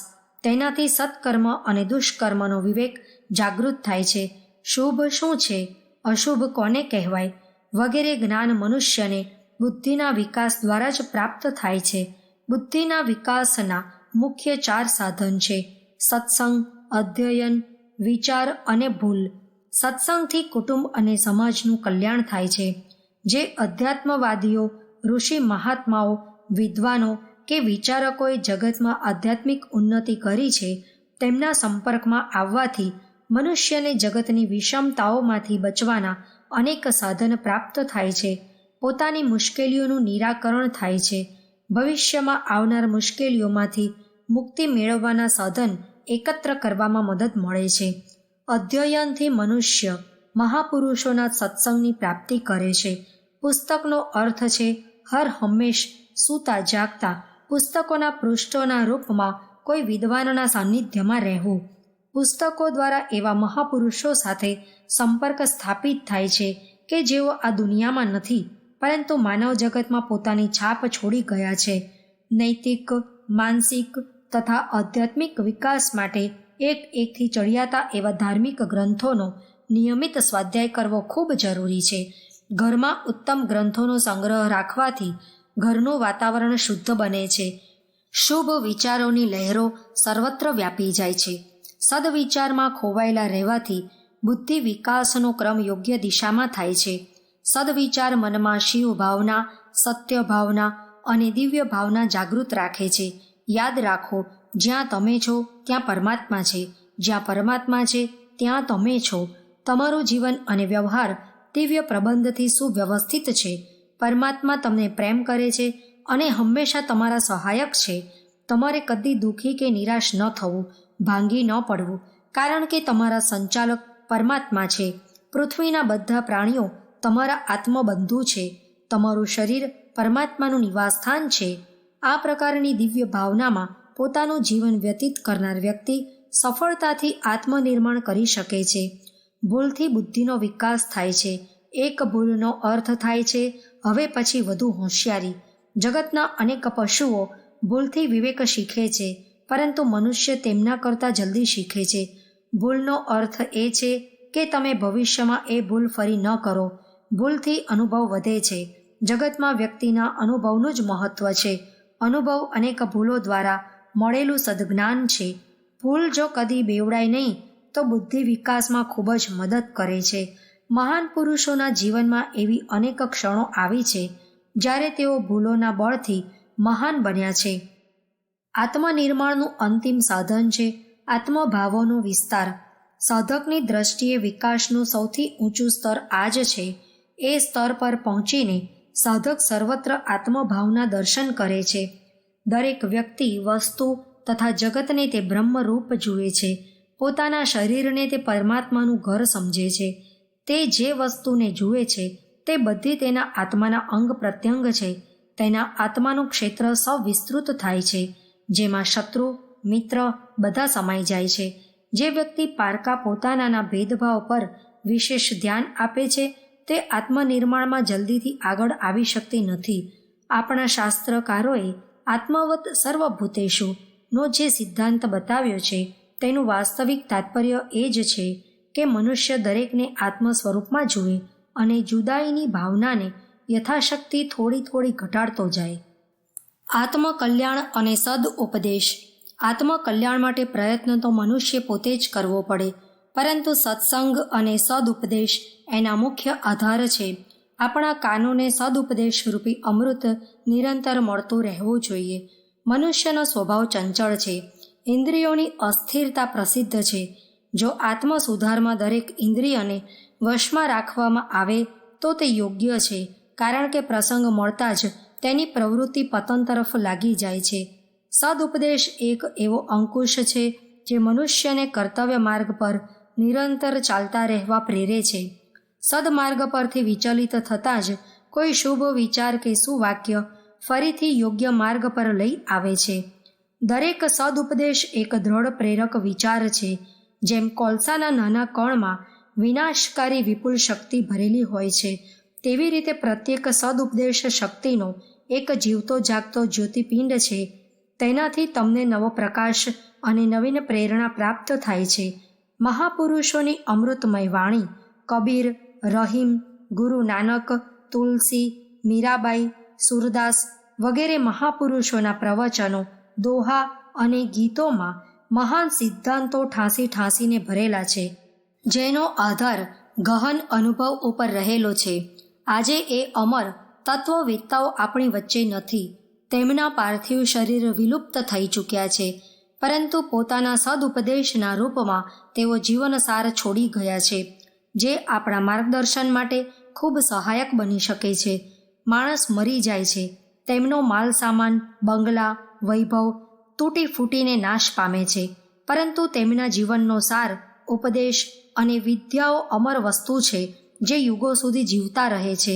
તેનાથી સત્કર્મ અને દુષ્કર્મનો વિવેક જાગૃત થાય છે. શુભ શું છે, અશુભ કોને કહેવાય વગેરે જ્ઞાન મનુષ્યને બુદ્ધિના વિકાસ દ્વારા જ પ્રાપ્ત થાય છે. બુદ્ધિના વિકાસના મુખ્ય 4 સાધન છે: સત્સંગ, અધ્યયન, વિચાર અને ભૂલ. સત્સંગથી કુટુંબ અને સમાજનું કલ્યાણ થાય છે. જે અધ્યાત્મવાદીઓ, ઋષિ મહાત્માઓ, વિદ્વાનો કે વિચારકોએ જગતમાં આધ્યાત્મિક ઉન્નતિ કરી છે તેમના સંપર્કમાં આવવાથી મનુષ્યને જગતની વિષમતાઓમાંથી બચવાના અનેક સાધન પ્રાપ્ત થાય છે. પોતાની મુશ્કેલીઓનું નિરાકરણ થાય છે. ભવિષ્યમાં આવનાર મુશ્કેલીઓમાંથી મુક્તિ મેળવવાના સાધન એકત્ર કરવામાં મદદ મળે છે. અધ્યયનથી મનુષ્ય મહાપુરુષોના સત્સંગની પ્રાપ્તિ કરે છે. પુસ્તકનો અર્થ છે હર હંમેશ સૂતા જાગતા પુસ્તકોના પૃષ્ઠોના રૂપમાં કોઈ વિદ્વાનના સાનિધ્યમાં રહેવું. પુસ્તકો દ્વારા એવા મહાપુરુષો સાથે સંપર્ક સ્થાપિત થાય છે કે જેઓ આ દુનિયામાં નથી, પરંતુ માનવ જગતમાં પોતાની છાપ છોડી ગયા છે. નૈતિક, માનસિક તથા આધ્યાત્મિક વિકાસ માટે એકથી ચડિયાતા એવા ધાર્મિક ગ્રંથોનો નિયમિત સ્વાધ્યાય કરવો ખૂબ જરૂરી છે. ઘરમાં ઉત્તમ ગ્રંથોનો સંગ્રહ રાખવાથી ઘરનું વાતાવરણ શુદ્ધ બને છે. શુભ વિચારોની લહેરો સર્વત્ર વ્યાપી જાય છે. સદવિચારમાં ખોવાયેલા રહેવાથી બુદ્ધિ વિકાસનો ક્રમ યોગ્ય દિશામાં થાય છે. સદવિચાર મનમાં શિવ ભાવના, સત્ય ભાવના અને દિવ્ય ભાવના જાગૃત રાખે છે. યાદ રાખો, જ્યાં તમે છો ત્યાં પરમાત્મા છે, જ્યાં પરમાત્મા છે ત્યાં તમે છો. તમારું જીવન અને વ્યવહાર દિવ્ય પ્રબંધથી સુવ્યવસ્થિત છે. પરમાત્મા તમને પ્રેમ કરે છે અને હંમેશા તમારા સહાયક છે. તમારે કદી દુઃખી કે નિરાશ ન થવું, ભાંગી ન પડવું, કારણ કે તમારા સંચાલક પરમાત્મા છે. પૃથ્વીના બધા પ્રાણીઓ તમારા આત્મબંધુ છે. તમારું શરીર પરમાત્માનું નિવાસસ્થાન છે. આ પ્રકારની દિવ્ય ભાવનામાં પોતાનું જીવન વ્યતીત કરનાર વ્યક્તિ સફળતાથી આત્મનિર્માણ કરી શકે છે. ભૂલથી બુદ્ધિનો વિકાસ થાય છે. એક ભૂલનો અર્થ થાય છે હવે પછી વધુ હોશિયારી. જગતના અનેક પશુઓ ભૂલથી વિવેક શીખે છે, પરંતુ મનુષ્ય તેમના કરતાં જલ્દી શીખે છે. ભૂલનો અર્થ એ છે કે તમે ભવિષ્યમાં એ ભૂલ ફરી ન કરો. ભૂલથી અનુભવ વધે છે. જગતમાં વ્યક્તિના અનુભવનું જ મહત્વ છે. અનુભવ અનેક ભૂલો દ્વારા મળેલું સદ્જ્ઞાન છે. ભૂલ જો કદી બેવડાય નહીં તો બુદ્ધિ વિકાસમાં ખૂબ જ મદદ કરે છે. મહાન પુરુષોના જીવનમાં એવી અનેક ક્ષણો આવી છે જ્યારે તેઓ ભૂલોના બળથી મહાન બન્યા છે. આત્મનિર્માણનું અંતિમ સાધન છે આત્મભાવોનો વિસ્તાર. સાધકની દ્રષ્ટિએ વિકાસનું સૌથી ઊંચું સ્તર આ જ છે. એ સ્તર પર પહોંચીને સાધક સર્વત્ર આત્મભાવના દર્શન કરે છે. દરેક વ્યક્તિ, વસ્તુ તથા જગતને તે બ્રહ્મરૂપ જુએ છે. પોતાના શરીરને તે પરમાત્માનું ઘર સમજે છે. તે જે વસ્તુને જુએ છે તે બધી તેના આત્માના અંગ પ્રત્યંગ છે. તેના આત્માનું ક્ષેત્ર સવિસ્તૃત થાય છે, જેમાં શત્રુ, મિત્ર બધા સમાઈ જાય છે. જે વ્યક્તિ પારકા પોતાનાના ભેદભાવ પર વિશેષ ધ્યાન આપે છે તે આત્મનિર્માણમાં જલ્દીથી આગળ આવી શકતી નથી. આપણા શાસ્ત્રકારોએ આત્મવત સર્વભૂતેષુ નો જે સિદ્ધાંત બતાવ્યો છે તેનું વાસ્તવિક તાત્પર્ય એ જ છે કે મનુષ્ય દરેકને આત્મ સ્વરૂપમાં જુએ અને જુદાઈની ભાવનાને યથાશક્તિ થોડી થોડી ઘટાડતો જાય. આત્મકલ્યાણ અને સદ ઉપદેશ. આત્મકલ્યાણ માટે પ્રયત્ન તો મનુષ્ય પોતે જ કરવો પડે, પરંતુ સત્સંગ અને સદુપદેશ એના મુખ્ય આધાર છે. આપણા કાનોને સદુપદેશ રૂપી અમૃત નિરંતર મળતું રહેવું જોઈએ. મનુષ્યનો સ્વભાવ ચંચળ છે. ઇન્દ્રિયોની અસ્થિરતા પ્રસિદ્ધ છે. જો આત્મ સુધારમાં દરેક ઇન્દ્રિયને વશમાં રાખવામાં આવે તો તે યોગ્ય છે, કારણ કે પ્રસંગ મળતા જ તેની પ્રવૃત્તિ પતન તરફ લાગી જાય છે. સદુપદેશ એક એવો અંકુશ છે જે મનુષ્યને કર્તવ્ય માર્ગ પર નિરંતર ચાલતા રહેવા પ્રેરે છે. સદમાર્ગ પરથી વિચલિત થતાં જ કોઈ શુભ વિચાર કે સુવાક્ય ફરીથી યોગ્ય માર્ગ પર લઈ આવે છે. દરેક સદુપદેશ એક દ્રઢ પ્રેરક વિચાર છે. જેમ કોલસાના નાના કણમાં વિનાશકારી વિપુલ શક્તિ ભરેલી હોય છે, તેવી રીતે પ્રત્યેક સદુપદેશ શક્તિનો એક જીવતો જાગતો જ્યોતિપિંડ છે. તેનાથી તમને નવો પ્રકાશ અને નવીન પ્રેરણા પ્રાપ્ત થાય છે. મહાપુરુષોની અમૃતમય વાણી કબીર, રહીમ, ગુરુ નાનક, તુલસી, મીરાબાઈ, સુરદાસ વગેરે મહાપુરુષોના પ્રવચનો, દોહા અને ગીતોમાં મહાન સિદ્ધાંતો ઠાંસીને ભરેલા છે, જેનો આધાર ગહન અનુભવ ઉપર રહેલો છે. આજે એ અમર તત્વવેત્તાઓ આપણી વચ્ચે નથી. તેમના પાર્થિવ શરીર વિલુપ્ત થઈ ચૂક્યા છે, પરંતુ પોતાના સદુપદેશના રૂપમાં તેઓ જીવનસાર છોડી ગયા છે, જે આપણા માર્ગદર્શન માટે ખૂબ સહાયક બની શકે છે. માણસ મરી જાય છે, તેમનો માલ સામાન, બંગલા, વૈભવ તૂટી ફૂટીને નાશ પામે છે, પરંતુ તેમના જીવનનો સાર, ઉપદેશ અને વિદ્યાઓ અમર વસ્તુ છે જે યુગો સુધી જીવતા રહે છે.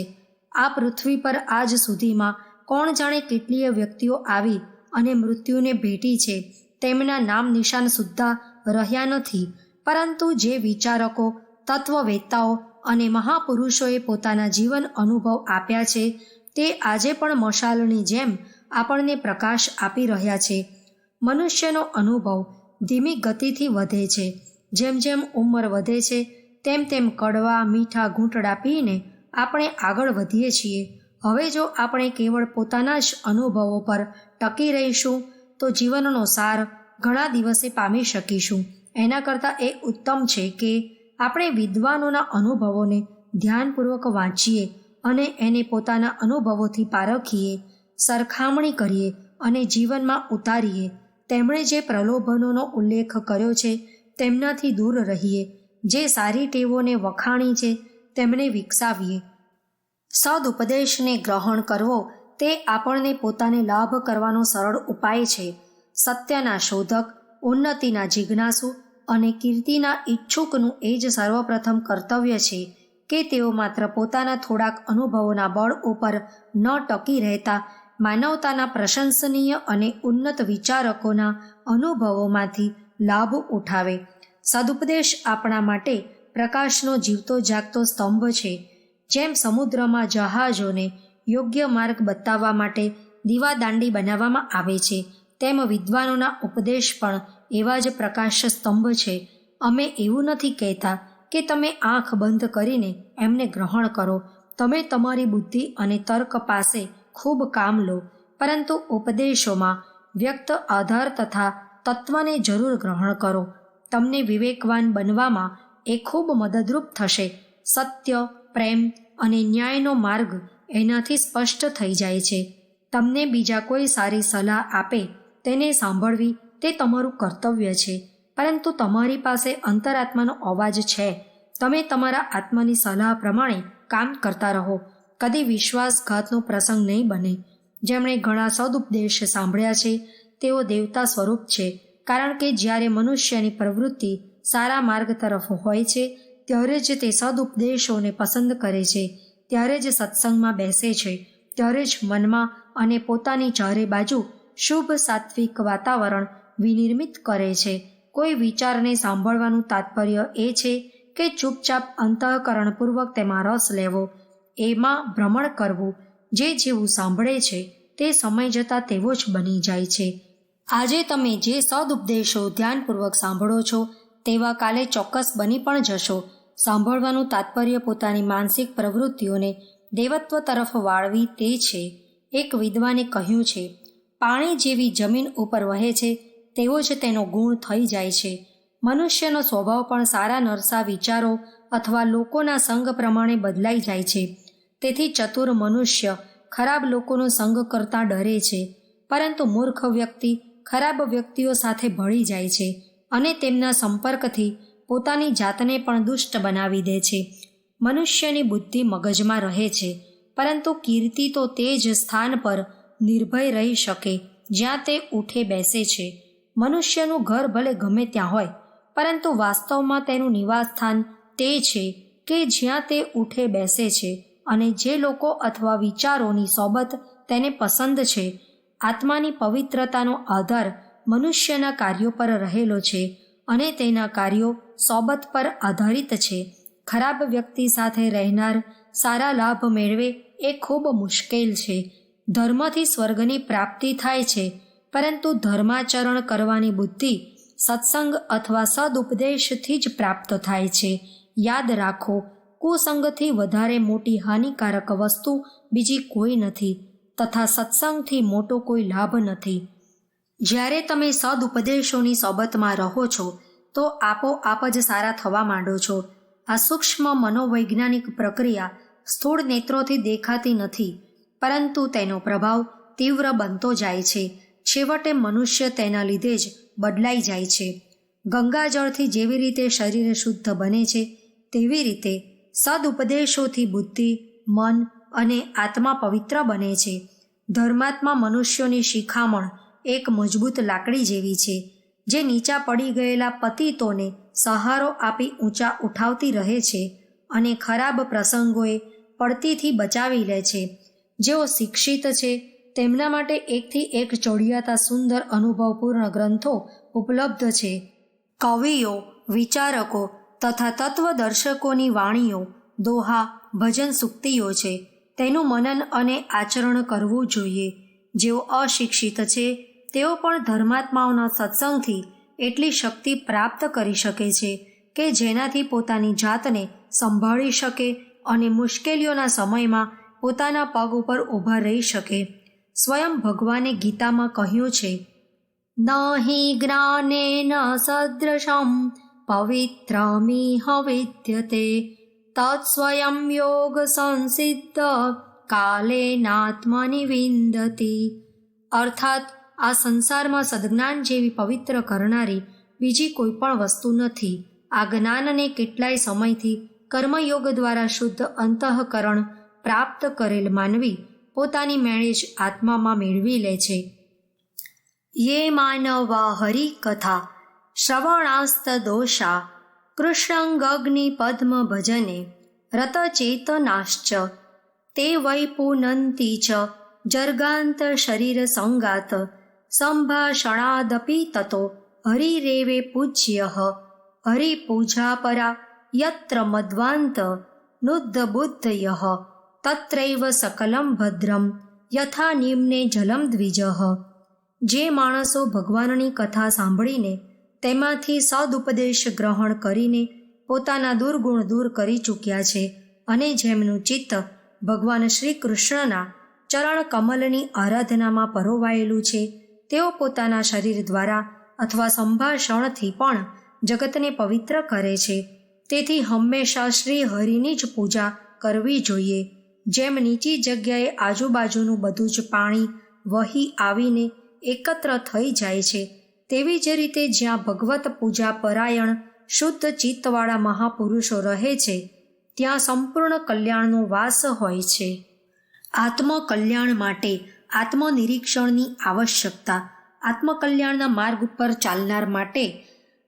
આ પૃથ્વી પર આજ સુધીમાં કોણ જાણે કેટલીય વ્યક્તિઓ આવી અને મૃત્યુને ભેટી છે. તેમના નામ નિશાન સુદ્ધા રહ્યા નથી. પરંતુ જે વિચારકો, તત્વવેત્તાઓ અને મહાપુરુષોએ પોતાના જીવન અનુભવ આપ્યા છે તે આજે પણ મશાલની જેમ આપણને પ્રકાશ આપી રહ્યા છે. મનુષ્યનો અનુભવ ધીમી ગતિથી વધે છે. જેમ જેમ ઉંમર વધે છે તેમ તેમ કડવા મીઠા ઘૂંટડા પીને આપણે આગળ વધીએ છીએ. હવે જો આપણે કેવળ પોતાના જ અનુભવો પર ટકી રહીશું તો જીવનનો સાર ઘણા દિવસે પામી શકીશું. એના કરતાં એ ઉત્તમ છે કે આપણે વિદ્વાનોના અનુભવોને ધ્યાનપૂર્વક વાંચીએ અને એને પોતાના અનુભવોથી પારખીએ, સરખામણી કરીએ અને જીવનમાં ઉતારીએ. તેમણે જે પ્રલોભનોનો ઉલ્લેખ કર્યો છે તેમનાથી દૂર રહીએ. જે સારી ટેવોને વખાણી છે તેમને વિકસાવીએ. સદુપદેશને ગ્રહણ કરવો તે આપણને પોતાને લાભ કરવાનો સરળ ઉપાય છે. સત્યના શોધક, ઉન્નતિના જિજ્ઞાસુ અને કીર્તિના ઈચ્છુકનું એ જ સર્વપ્રથમ કર્તવ્ય છે કે તેઓ માત્ર પોતાના થોડાક અનુભવોના બળ ઉપર ન ટકી રહેતા માનવતાના પ્રશંસનીય અને ઉન્નત વિચારકોના અનુભવોમાંથી લાભ ઉઠાવે. સદુપદેશ આપણા માટે પ્રકાશનો જીવતો જાગતો સ્તંભ છે. જેમ સમુદ્રમાં જહાજોને યોગ્ય માર્ગ બતાવવા માટે દીવાદાંડી બનાવવામાં આવે છે તેમ વિદ્વાનોના ઉપદેશ પણ એવા જ પ્રકાશ સ્તંભ છે. અમે એવું નથી કહેતા કે તમે આંખ બંધ કરીને એમને ગ્રહણ કરો. તમે તમારી બુદ્ધિ અને તર્ક પાસે ખૂબ કામ લો, પરંતુ ઉપદેશોમાં વ્યક્ત આધાર તથા તત્વને જરૂર ગ્રહણ કરો. તમને વિવેકવાન બનવામાં એ ખૂબ મદદરૂપ થશે. સત્ય, પ્રેમ અને ન્યાયનો માર્ગ એનાથી સ્પષ્ટ થઈ જાય છે. તમને બીજા કોઈ સારી સલાહ આપે તેને સાંભળવી તે તમારું કર્તવ્ય છે, પરંતુ તમારી પાસે અંતરાત્માનો અવાજ છે. તમે તમારા આત્માની સલાહ પ્રમાણે કામ કરતા રહો. કદી વિશ્વાસઘાતનો પ્રસંગ નહીં બને. જેમણે ઘણા સદુપદેશ સાંભળ્યા છે તેઓ દેવતા સ્વરૂપ છે, કારણ કે જ્યારે મનુષ્યની પ્રવૃત્તિ સારા માર્ગ તરફ હોય છે ત્યારે જ તે સદુપદેશોને પસંદ કરે છે, ત્યારે જ સત્સંગમાં બેસે છે, ત્યારે જ મનમાં અને પોતાની ચારે બાજુ શુભ સાત્વિક વાતાવરણ વિનિર્મિત કરે છે. કોઈ વિચારને સાંભળવાનું તાત્પર્ય એ છે કે ચૂપચાપ અંતઃકરણપૂર્વક તેમાં રસ લેવો, એમાં ભ્રમણ કરવું. જે જેવું સાંભળે છે તે સમય જતાં તેવો જ બની જાય છે. આજે તમે જે સદુપદેશો ધ્યાનપૂર્વક સાંભળો છો તેવા કાલે ચોક્કસ બની પણ જશો. સાંભળવાનું તાત્પર્ય પોતાની માનસિક પ્રવૃત્તિઓને દેવત્વ તરફ વાળવી તે છે. એક વિદ્વાને કહ્યું છે, પાણી જેવી જમીન ઉપર વહે છે તેવો જ તેનો ગુણ થઈ જાય છે. મનુષ્યનો સ્વભાવ પણ સારા નરસા વિચારો અથવા લોકોના સંગ પ્રમાણે બદલાઈ જાય છે. તેથી ચતુર મનુષ્ય ખરાબ લોકોનો સંગ કરતાં ડરે છે, પરંતુ મૂર્ખ વ્યક્તિ ખરાબ વ્યક્તિઓ સાથે ભળી જાય છે અને તેમના સંપર્કથી પોતાની જાતને પણ દુષ્ટ બનાવી દે છે. મનુષ્યની બુદ્ધિ મગજમાં રહે છે, પરંતુ કીર્તિ તો તે જ સ્થાન પર નિર્ભય રહી શકે જ્યાં તે ઉઠે બેસે છે. મનુષ્યનું ઘર ભલે ગમે ત્યાં હોય, પરંતુ વાસ્તવમાં તેનું નિવાસસ્થાન તે છે કે જ્યાં તે ઉઠે બેસે છે અને જે લોકો અથવા વિચારોની સોબત તેને પસંદ છે. આત્માની પવિત્રતાનો આધાર મનુષ્યના કાર્યો પર રહેલો છે અને તેના કાર્યો સોબત પર આધારિત છે. ખરાબ વ્યક્તિ સાથે રહેનાર સારા લાભ મેળવે એ ખૂબ મુશ્કેલ છે. ધર્મથી સ્વર્ગની પ્રાપ્તિ થાય છે, પરંતુ ધર્માચરણ કરવાની બુદ્ધિ સત્સંગ અથવા સદુપદેશથી જ પ્રાપ્ત થાય છે. યાદ રાખો, કુસંગથી વધારે મોટી હાનિકારક વસ્તુ બીજી કોઈ નથી તથા સત્સંગથી મોટો કોઈ લાભ નથી. જ્યારે તમે સદુપદેશોની સોબતમાં રહો છો તો આપોઆપ જ સારા થવા માંડો છો. આ સૂક્ષ્મ મનોવૈજ્ઞાનિક પ્રક્રિયા સ્થૂળ નેત્રોથી દેખાતી નથી, પરંતુ તેનો પ્રભાવ તીવ્ર બનતો જાય છે. છેવટે મનુષ્ય તેના લીધે જ બદલાઈ જાય છે. ગંગાજળથી જેવી રીતે શરીર શુદ્ધ બને છે તેવી રીતે સદુપદેશોથી બુદ્ધિ, મન અને આત્મા પવિત્ર બને છે. ધર્માત્મા મનુષ્યોની શિખામણ એક મજબૂત લાકડી જેવી છે. જે નીચા પડી ગયેલા પતિતોને સહારો આપી ઊંચા ઉઠાવતી રહે છે અને ખરાબ પ્રસંગોએ પડતીથી બચાવી લે છે. જેઓ શિક્ષિત છે તેમના માટે એકથી એક ચોડિયાતા સુંદર અનુભવપૂર્ણ ગ્રંથો ઉપલબ્ધ છે. કવિઓ, વિચારકો તથા તત્વદર્શકોની વાણીઓ, દોહા, ભજન સૂક્તિઓ છે. તેનું મનન અને આચરણ કરવું જોઈએ. જેઓ અશિક્ષિત છે તેઓ પણ ધર્માત્માઓના સત્સંગથી એટલી શક્તિ પ્રાપ્ત કરી શકે છે કે જેનાથી પોતાની જાતને સંભાળી શકે અને મુશ્કેલીઓના સમયમાં પોતાના પગ ઉપર ઊભા રહી શકે. સ્વયં ભગવાને ગીતામાં કહ્યું છે, ન હિ જ્ઞાનેન સદૃશમ પવિત્રમિહ વિદ્યતે તત્સ્વયં યોગ સંસિદ્ધ કાલેનાત્મનિ વિંદતિ. અર્થાત આ સંસારમાં સદજ્ઞાન જેવી પવિત્ર કરનારી બીજી કોઈ પણ વસ્તુ નથી. આ જ્ઞાનને કેટલાય સમયથી કર્મયોગ દ્વારા શુદ્ધ અંતઃકરણ પ્રાપ્ત કરેલ માનવી પોતાની મેળે જ આત્મામાં મેળવી લે છે. યે માનવા હરિકથા શ્રવણાસ્ત દોષા કૃષ્ણંગગ્નિ પદ્મ ભજને રતચેતનાશ્ચ તે વૈ પુનંતી ચ જર્ગાંત શરીર સંગાત સંભાષણાદપી તતો હરિરેવે પૂજ્ય હરિપૂજા પરા યત્ર મદ્વાંત નુદ્ધબુદ્ધય તત્રૈવ સકલમ ભદ્રમ યથા નિમ્ને જલમ દ્વિજ. જે માણસો ભગવાનની કથા સાંભળીને તેમાંથી સદુપદેશ ગ્રહણ કરીને પોતાના દુર્ગુણ દૂર કરી ચૂક્યા છે અને જેમનું ચિત્ત ભગવાન શ્રી કૃષ્ણના ચરણ કમલની આરાધનામાં પરોવાયેલું છે તેઓ પોતાના શરીર દ્વારા અથવા સંભાષણથી પણ જગતને પવિત્ર કરે છે. તેથી હંમેશા શ્રી હરિની જ પૂજા કરવી જોઈએ. જેમ નીચી જગ્યાએ આજુબાજુનું બધું જ પાણી વહી આવીને એકત્ર થઈ જાય છે તેવી જ રીતે જ્યાં ભગવત પૂજા પરાયણ શુદ્ધ ચિત્તવાળા મહાપુરુષો રહે છે ત્યાં સંપૂર્ણ કલ્યાણનો વાસ હોય છે. આત્મકલ્યાણ માટે આત્મનિરીક્ષણની આવશ્યકતા. આત્મકલ્યાણના માર્ગ ઉપર ચાલનાર માટે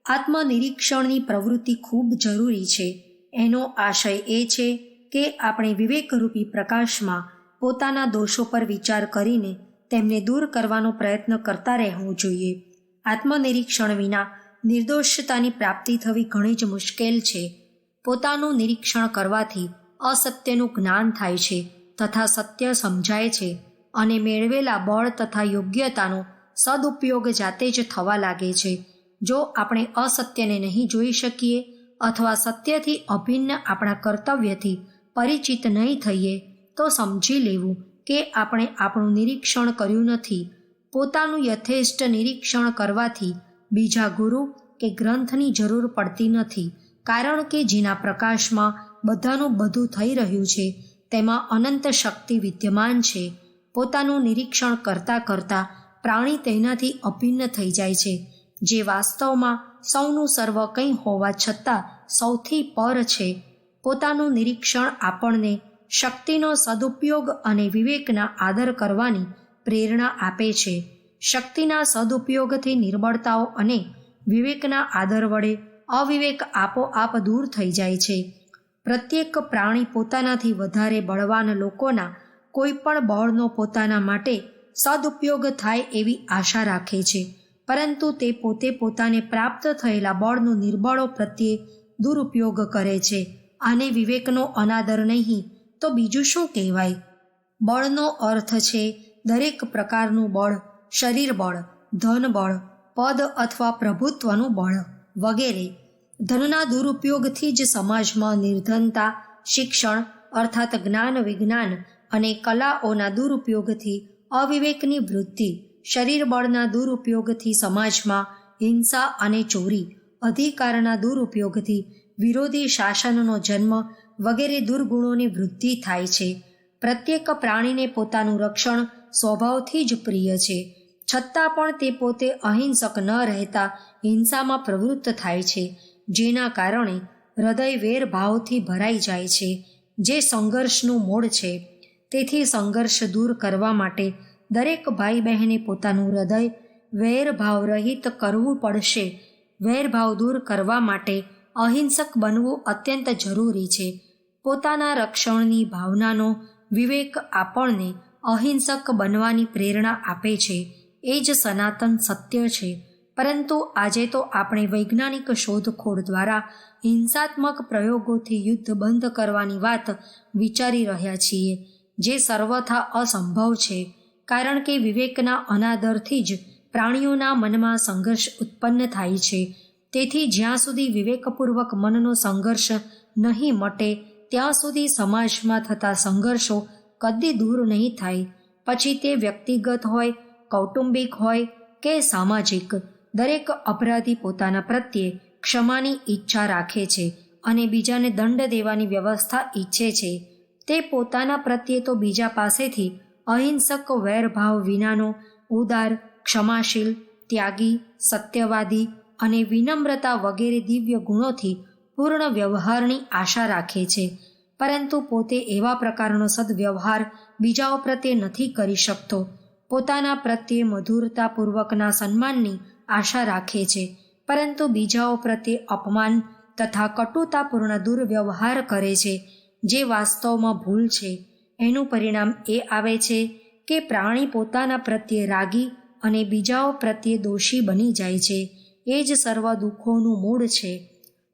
આત્મનિરીક્ષણની પ્રવૃત્તિ ખૂબ જરૂરી છે. એનો આશય એ છે કે આપણે વિવેકરૂપી પ્રકાશમાં પોતાના દોષો પર વિચાર કરીને તેમને દૂર કરવાનો પ્રયત્ન કરતા રહેવું જોઈએ. આત્મનિરીક્ષણ વિના નિર્દોષતાની પ્રાપ્તિ થવી ઘણી જ મુશ્કેલ છે. પોતાનું નિરીક્ષણ કરવાથી અસત્યનું જ્ઞાન થાય છે તથા સત્ય સમજાય છે અને મેળવેલા બળ તથા યોગ્યતાનો સદુપયોગ જાતે જ થવા લાગે છે. જો આપણે અસત્યને નહીં જોઈ શકીએ અથવા સત્યથી અભિન્ન આપણા કર્તવ્યથી પરિચિત નહીં થઈએ તો સમજી લેવું કે આપણે આપણું નિરીક્ષણ કર્યું નથી. પોતાનું યથેષ્ટ નિરીક્ષણ કરવાથી બીજા ગુરુ કે ગ્રંથની જરૂર પડતી નથી, કારણ કે જેના પ્રકાશમાં બધાનું બધું થઈ રહ્યું છે તેમાં અનંત શક્તિ વિદ્યમાન છે. પોતાનું નિરીક્ષણ કરતાં કરતાં પ્રાણી તેનાથી અભિન્ન થઈ જાય છે, જે વાસ્તવમાં સૌનું સર્વ કંઈ હોવા છતાં સૌથી પર છે. પોતાનું નિરીક્ષણ આપણને શક્તિનો સદુપયોગ અને વિવેકના આદર કરવાની પ્રેરણા આપે છે. શક્તિના સદુપયોગથી નિર્બળતાઓ અને વિવેકના આદર વડે અવિવેક આપોઆપ દૂર થઈ જાય છે. પ્રત્યેક પ્રાણી પોતાનાથી વધારે બળવાન લોકોના કોઈ પણ બળનો પોતાના માટે સદુપયોગ થાય એવી આશા રાખે છે, પરંતુ તે પોતે પોતાને પ્રાપ્ત થયેલા બળનો નિર્બળો પ્રત્યે દુરુપયોગ કરે છે. આને વિવેકનો અનાદર નહીં તો બીજું શું કહેવાય? બળનો અર્થ છે દરેક પ્રકારનું બળ, શરીર બળ, ધન બળ, પદ અથવા પ્રભુત્વનું બળ વગેરે. ધનના દુરુપયોગથી જ સમાજમાં નિર્ધનતા, શિક્ષણ અર્થાત જ્ઞાન વિજ્ઞાન અને કલાઓના દુરુપયોગથી અવિવેકની વૃદ્ધિ, શરીર બળના દુરુપયોગથી સમાજમાં હિંસા અને ચોરી, અધિકારના દુરુપયોગથી વિરોધી શાસનનો જન્મ વગેરે દુર્ગુણોની વૃદ્ધિ થાય છે. પ્રત્યેક પ્રાણીને પોતાનું રક્ષણ સ્વભાવથી જ પ્રિય છે, છતાં પણ તે પોતે અહિંસક ન રહેતા હિંસામાં પ્રવૃત્ત થાય છે, જેના કારણે હૃદય વેરભાવથી ભરાઈ જાય છે, જે સંઘર્ષનું મૂળ છે. તેથી સંઘર્ષ દૂર કરવા માટે દરેક ભાઈ બહેને પોતાનું હૃદય વેરભાવ રહિત કરવું પડશે. વેરભાવ દૂર કરવા માટે અહિંસક બનવું અત્યંત જરૂરી છે. પોતાના રક્ષણની ભાવનાનો વિવેક આપણને અહિંસક બનવાની પ્રેરણા આપે છે. એ જ સનાતન સત્ય છે. પરંતુ આજે તો આપણે વૈજ્ઞાનિક શોધખોળ દ્વારા હિંસાત્મક પ્રયોગોથી યુદ્ધ બંધ કરવાની વાત વિચારી રહ્યા છીએ, જે સર્વથા અસંભવ છે. કારણ કે વિવેકના અનાદરથી જ પ્રાણીઓના મનમાં સંઘર્ષ ઉત્પન્ન થાય છે. તેથી જ્યાં સુધી વિવેકપૂર્વક મનનો સંઘર્ષ નહીં મટે ત્યાં સુધી સમાજમાં થતા સંઘર્ષો કદી દૂર નહીં થાય. પછી તે વ્યક્તિગત હોય, કૌટુંબિક હોય કે સામાજિક, દરેક અપરાધી પોતાના પ્રત્યે ક્ષમાની ઈચ્છા રાખે છે અને બીજાને દંડ દેવાની વ્યવસ્થા ઈચ્છે છે. તે પોતાના પ્રત્યે તો બીજા પાસેથી અહિંસક વેરભાવ વિનાનો ઉદાર, ક્ષમાશીલ, ત્યાગી, સત્યવાદી અને વિનમ્રતા વગેરે દિવ્ય ગુણોથી પૂર્ણ વ્યવહારની આશા રાખે છે. પરંતુ પોતે એવા પ્રકારનો સદવ્યવહાર બીજાઓ પ્રત્યે નથી કરી શકતો. પોતાના પ્રત્યે મધુરતાપૂર્વકના સન્માનની આશા રાખે છે, પરંતુ બીજાઓ પ્રત્યે અપમાન તથા કટુતાપૂર્ણ દુર્વ્યવહાર કરે છે, જે વાસ્તવમાં ભૂલ છે. એનું પરિણામ એ આવે છે કે પ્રાણી પોતાના પ્રત્યે રાગી અને બીજાઓ પ્રત્યે દોષી બની જાય છે. એ જ સર્વ દુઃખોનું મૂળ છે.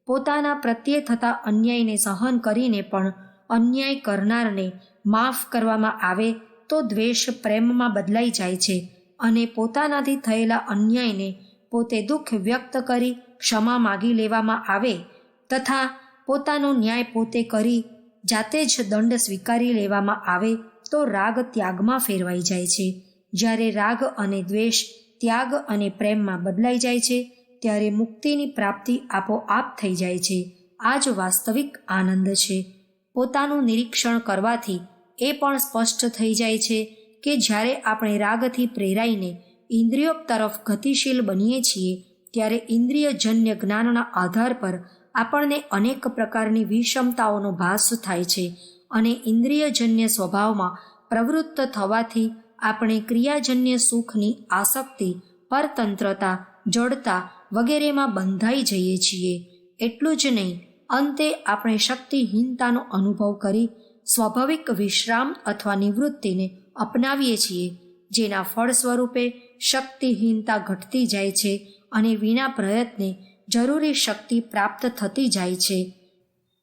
પોતાના પ્રત્યે થતા અન્યાયને સહન કરીને પણ અન્યાય કરનારને માફ કરવામાં આવે તો દ્વેષ પ્રેમમાં બદલાઈ જાય છે અને પોતાનાથી થયેલા અન્યાયને પોતે દુઃખ વ્યક્ત કરી ક્ષમા માગી લેવામાં આવે તથા પોતાનો ન્યાય પોતે કરી જાતે જ દંડ સ્વીકારી લેવામાં આવે તો રાગ ત્યાગમાં ફેરવાઈ જાય છે. જ્યારે રાગ અને દ્વેષ ત્યાગ અને પ્રેમમાં બદલાઈ જાય છે ત્યારે મુક્તિની પ્રાપ્તિ આપોઆપ થઈ જાય છે. આ જ વાસ્તવિક આનંદ છે. પોતાનું નિરીક્ષણ કરવાથી એ પણ સ્પષ્ટ થઈ જાય છે કે જ્યારે આપણે રાગથી પ્રેરાઈને ઇન્દ્રિયો તરફ ગતિશીલ બનીએ છીએ ત્યારે ઇન્દ્રિયજન્ય જ્ઞાનના આધાર પર આપણને અનેક પ્રકારની વિષમતાઓનો ભાસ થાય છે અને ઇન્દ્રિયજન્ય સ્વભાવમાં પ્રવૃત્ત થવાથી આપણે ક્રિયાજન્ય સુખની આસક્તિ, પરતંત્રતા, જડતા વગેરેમાં બંધાઈ જઈએ છીએ. એટલું જ નહીં, અંતે આપણે શક્તિહીનતાનો અનુભવ કરી સ્વાભાવિક વિશ્રામ અથવા નિવૃત્તિને અપનાવીએ છીએ, જેના ફળ સ્વરૂપે શક્તિહીનતા ઘટતી જાય છે અને વિના પ્રયત્ને જરૂરી શક્તિ પ્રાપ્ત થતી જાય છે.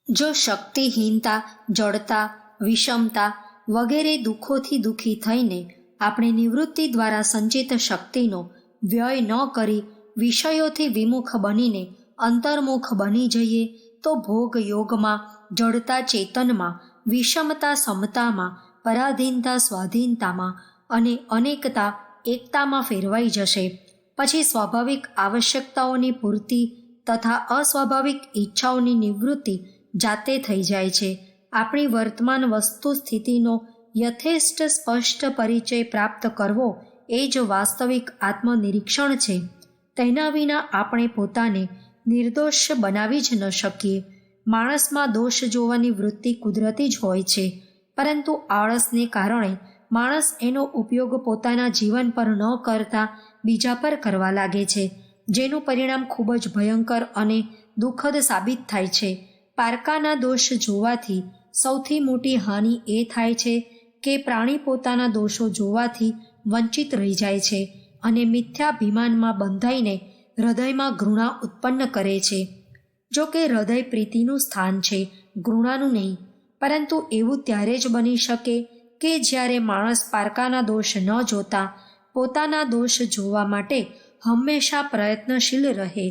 જો શક્તિહીનતા, જડતા, વિષમતા વગેરે દુઃખોથી દુઃખી થઈને આપણે નિવૃત્તિ દ્વારા સંચિત શક્તિનો વ્યય ન કરી વિષયોથી વિમુખ બનીને અંતર્મુખ બની જઈએ તો ભોગ યોગમાં, જડતા ચેતનમાં, વિષમતા સમતામાં, પરાધીનતા સ્વાધીનતામાં અને અનેકતા એકતામાં ફેરવાઈ જશે. પછી સ્વાભાવિક આવશ્યકતાઓની પૂર્તિ તથા અસ્વાભાવિક ઈચ્છાઓની નિવૃત્તિ જાતે થઈ જાય છે. આપણી વર્તમાન વસ્તુ સ્થિતિનો યથેષ્ટ સ્પષ્ટ પરિચય પ્રાપ્ત કરવો એ જ વાસ્તવિક આત્મનિરીક્ષણ છે. તેના વિના આપણે પોતાને નિર્દોષ બનાવી જ ન શકીએ. માણસમાં દોષ જોવાની વૃત્તિ કુદરતી જ હોય છે, પરંતુ આળસને કારણે માણસ એનો ઉપયોગ પોતાના જીવન પર ન કરતા બીજા પર કરવા લાગે છે, જેનું પરિણામ ખૂબ જ ભયંકર અને દુઃખદ સાબિત થાય છે. પારકાના દોષ જોવાથી સૌથી મોટી હાનિ એ થાય છે કે પ્રાણી પોતાના દોષો જોવાથી વંચિત રહી જાય છે અને મિથ્યાભિમાનમાં બંધાઈને હૃદયમાં ઘૃણા ઉત્પન્ન કરે છે. જો કે હૃદય પ્રીતિનું સ્થાન છે, ઘૃણાનું નહીં. પરંતુ એવું ત્યારે જ બની શકે કે જ્યારે માણસ પારકાના દોષ ન જોતા પોતાના દોષ જોવા માટે હંમેશા પ્રયત્નશીલ રહે.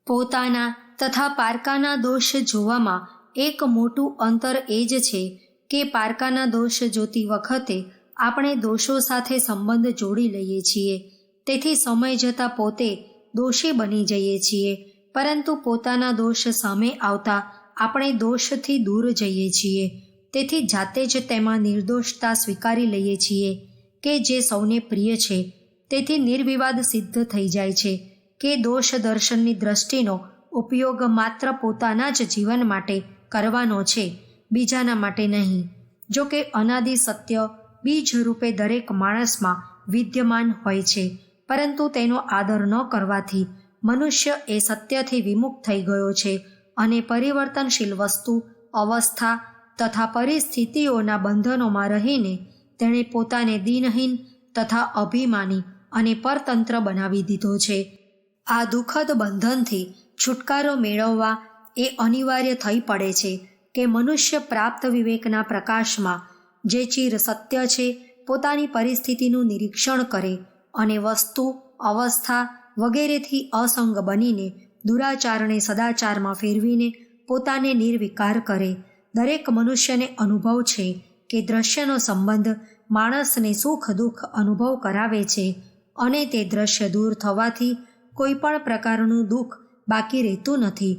પોતાના તથા પારકાના દોષ જોવામાં એક મોટું અંતર એ જ છે કે પારકાના દોષ જોતી વખતે આપણે દોષો સાથે સંબંધ જોડી લઈએ છીએ, તેથી સમય જતાં પોતે દોષી બની જઈએ છીએ. પરંતુ પોતાના દોષ સામે આવતા આપણે દોષથી દૂર જઈએ છીએ, તેથી જાતે જ તેમાં નિર્દોષતા સ્વીકારી લઈએ છીએ કે જે સૌને પ્રિય છે. તેથી નિર્વિવાદ સિદ્ધ થઈ જાય છે કે દોષ દર્શનની દ્રષ્ટિનો ઉપયોગ માત્ર પોતાના જ જીવન માટે કરવાનો છે, બીજાના માટે નહીં. જો કે અનાદિ સત્ય બીજ રૂપે દરેક માણસમાં વિદ્યમાન હોય છે, પરંતુ તેનો આદર ન કરવાથી મનુષ્ય એ સત્યથી વિમુખ થઈ ગયો છે અને પરિવર્તનશીલ વસ્તુ, અવસ્થા તથા પરિસ્થિતિઓના બંધનોમાં રહીને તેણે પોતાને દિનહીન તથા અભિમાની અને પરતંત્ર બનાવી દીધો છે. આ દુઃખદ બંધનથી છુટકારો મેળવવા એ અનિવાર્ય થઈ પડે છે કે મનુષ્ય પ્રાપ્ત વિવેકના પ્રકાશમાં જે ચિર સત્ય છે પોતાની પરિસ્થિતિનું નિરીક્ષણ કરે અને વસ્તુ, અવસ્થા વગેરેથી અસંગ બનીને દુરાચારને સદાચારમાં ફેરવીને પોતાને નિર્વિકાર કરે. દરેક મનુષ્યને અનુભવ છે કે દ્રશ્યનો સંબંધ માણસને સુખ દુઃખ અનુભવ કરાવે છે અને તે દ્રશ્ય દૂર થવાથી કોઈ પણ પ્રકારનું દુઃખ બાકી રહેતું નથી.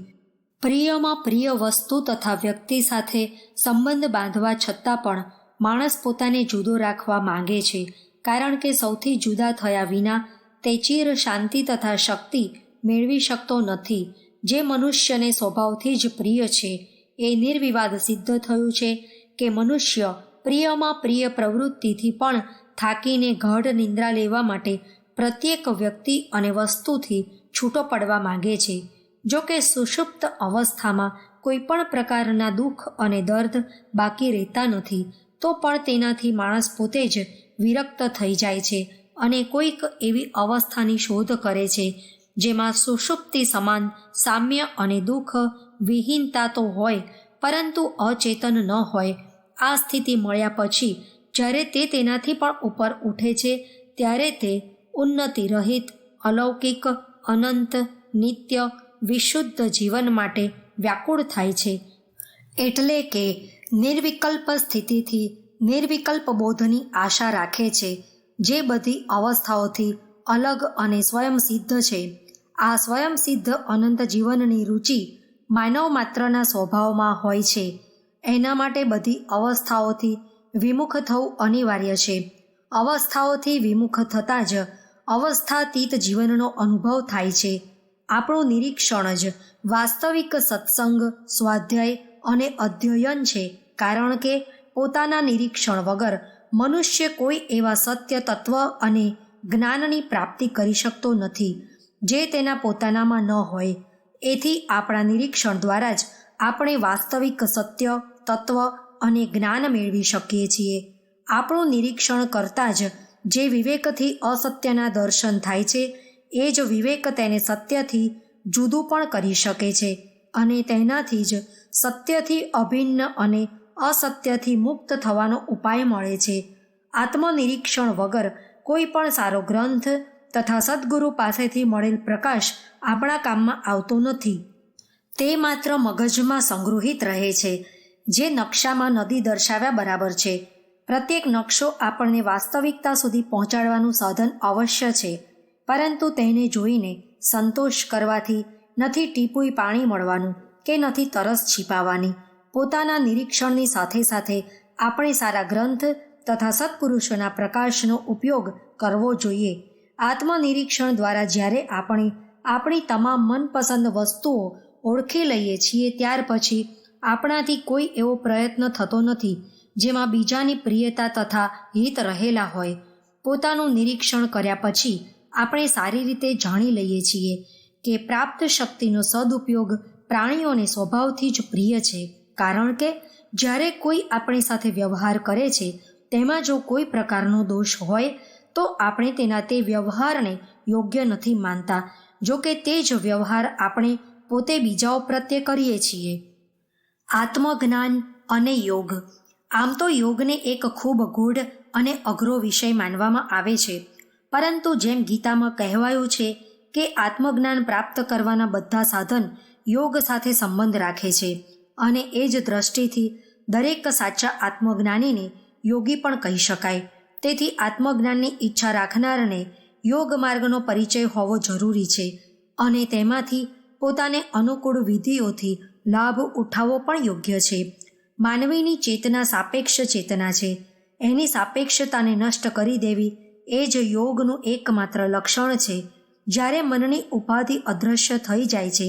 પ્રિયમાં પ્રિય વસ્તુ તથા વ્યક્તિ સાથે સંબંધ બાંધવા છતાં પણ માણસ પોતાને જુદો રાખવા માંગે છે, કારણ કે સૌથી જુદા થયા વિના તે ચિર શાંતિ તથા શક્તિ મેળવી શકતો નથી. જે મનુષ્યને સ્વભાવથી જ પ્રિય છે એ નિર્વિવાદ સિદ્ધ થયું છે કે મનુષ્ય પ્રિયમાં પ્રિય પ્રવૃત્તિથી પણ થાકીને ગાઢ નિંદ્રા લેવા માટે પ્રત્યેક વ્યક્તિ અને વસ્તુથી છૂટો પડવા માંગે છે. જો કે સુષુપ્ત અવસ્થામાં કોઈ પણ પ્રકારના દુઃખ અને દર્દ બાકી રહેતા નથી, તો પણ તેનાથી માણસ પોતે જ વિરક્ત થઈ જાય છે અને કોઈક એવી અવસ્થાની શોધ કરે છે જેમાં સુષુપ્તિ સમાન સામ્ય અને દુઃખ વિહીનતા તો હોય પરંતુ અચેતન ન હોય. આ સ્થિતિ મળ્યા પછી જ્યારે તે તેનાથી પણ ઉપર ઉઠે છે ત્યારે તે ઉન્નતિ રહિત, અલૌકિક, અનંત, નિત્ય, વિશુદ્ધ જીવન માટે વ્યાકુળ થાય છે. એટલે કે નિર્વિકલ્પ સ્થિતિથી નિર્વિકલ્પ બોધની આશા રાખે છે, જે બધી અવસ્થાઓથી અલગ અને સ્વયંસિદ્ધ છે. આ સ્વયંસિદ્ધ અનંત જીવનની રુચિ માનવ માત્રના સ્વભાવમાં હોય છે. એના માટે બધી અવસ્થાઓથી વિમુખ થવું અનિવાર્ય છે. અવસ્થાઓથી વિમુખ થતાં જ અવસ્થાતીત જીવનનો અનુભવ થાય છે. આપણું નિરીક્ષણ જ વાસ્તવિક સત્સંગ, સ્વાધ્યાય અને અધ્યયન છે, કારણ કે પોતાના નિરીક્ષણ વગર મનુષ્ય કોઈ એવા સત્ય તત્વ અને જ્ઞાનની પ્રાપ્તિ કરી શકતો નથી જે તેના પોતાનામાં ન હોય. એથી આપણા નિરીક્ષણ દ્વારા જ આપણે વાસ્તવિક સત્ય, તત્વ અને જ્ઞાન મેળવી શકીએ છીએ. આપણું નિરીક્ષણ કરતાં જ જે વિવેકથી અસત્યના દર્શન થાય છે એ જ વિવેક તેને સત્યથી જુદું પણ કરી શકે છે અને તેનાથી જ સત્યથી અભિન્ન અને અસત્યથી મુક્ત થવાનો ઉપાય મળે છે. આત્મનિરીક્ષણ વગર કોઈ પણ સારો ગ્રંથ તથા સદ્ગુરુ પાસેથી મળેલ પ્રકાશ આપણા કામમાં આવતો નથી. તે માત્ર મગજમાં સંગૃહિત રહે છે, જે નકશામાં નદી દર્શાવ્યા બરાબર છે. પ્રત્યેક નકશો આપણને વાસ્તવિકતા સુધી પહોંચાડવાનું સાધન અવશ્ય છે, પરંતુ તેને જોઈને સંતોષ કરવાથી નથી ટીપુય પાણી મળવાનું કે નથી તરસ છીપાવાની. પોતાના નિરીક્ષણની સાથે સાથે આપણે સારા ગ્રંથ તથા સત્પુરુષોના પ્રકાશનો ઉપયોગ કરવો જોઈએ. આત્મનિરીક્ષણ દ્વારા જ્યારે આપણે આપણી તમામ મનપસંદ વસ્તુઓ ઓળખી લઈએ છીએ ત્યાર પછી આપણાથી કોઈ એવો પ્રયત્ન થતો નથી જેમાં બીજાની પ્રિયતા તથા હિત રહેલા હોય. પોતાનું નિરીક્ષણ કર્યા પછી આપણે સારી રીતે જાણી લઈએ છીએ કે પ્રાપ્ત શક્તિનો સદુપયોગ પ્રાણીઓને સ્વભાવથી જ પ્રિય છે, કારણ કે જ્યારે કોઈ આપણી સાથે વ્યવહાર કરે છે તેમાં જો કોઈ પ્રકારનો દોષ હોય તો આપણે તેના તે વ્યવહારને યોગ્ય નથી માનતા. જો કે તે જ વ્યવહાર આપણે પોતે બીજાઓ પ્રત્યે કરીએ છીએ. આત્મજ્ઞાન અને યોગ. આમ તો યોગને એક ખૂબ ગૂઢ અને અઘરો વિષય માનવામાં આવે છે, પરંતુ જેમ ગીતામાં કહેવાયું છે કે આત્મજ્ઞાન પ્રાપ્ત કરવાના બધા સાધન યોગ સાથે સંબંધ રાખે છે અને એ જ દ્રષ્ટિથી દરેક સાચા આત્મજ્ઞાનીને યોગી પણ કહી શકાય. તેથી આત્મજ્ઞાનની ઈચ્છા રાખનારને યોગ માર્ગનો પરિચય હોવો જરૂરી છે અને તેમાંથી પોતાને અનુકૂળ વિધિઓથી લાભ ઉઠાવવો પણ યોગ્ય છે. માનવીની ચેતના સાપેક્ષ ચેતના છે. એની સાપેક્ષતાને નષ્ટ કરી દેવી એ જ યોગનું એકમાત્ર લક્ષણ છે. જ્યારે મનની ઉપાધિ અદૃશ્ય થઈ જાય છે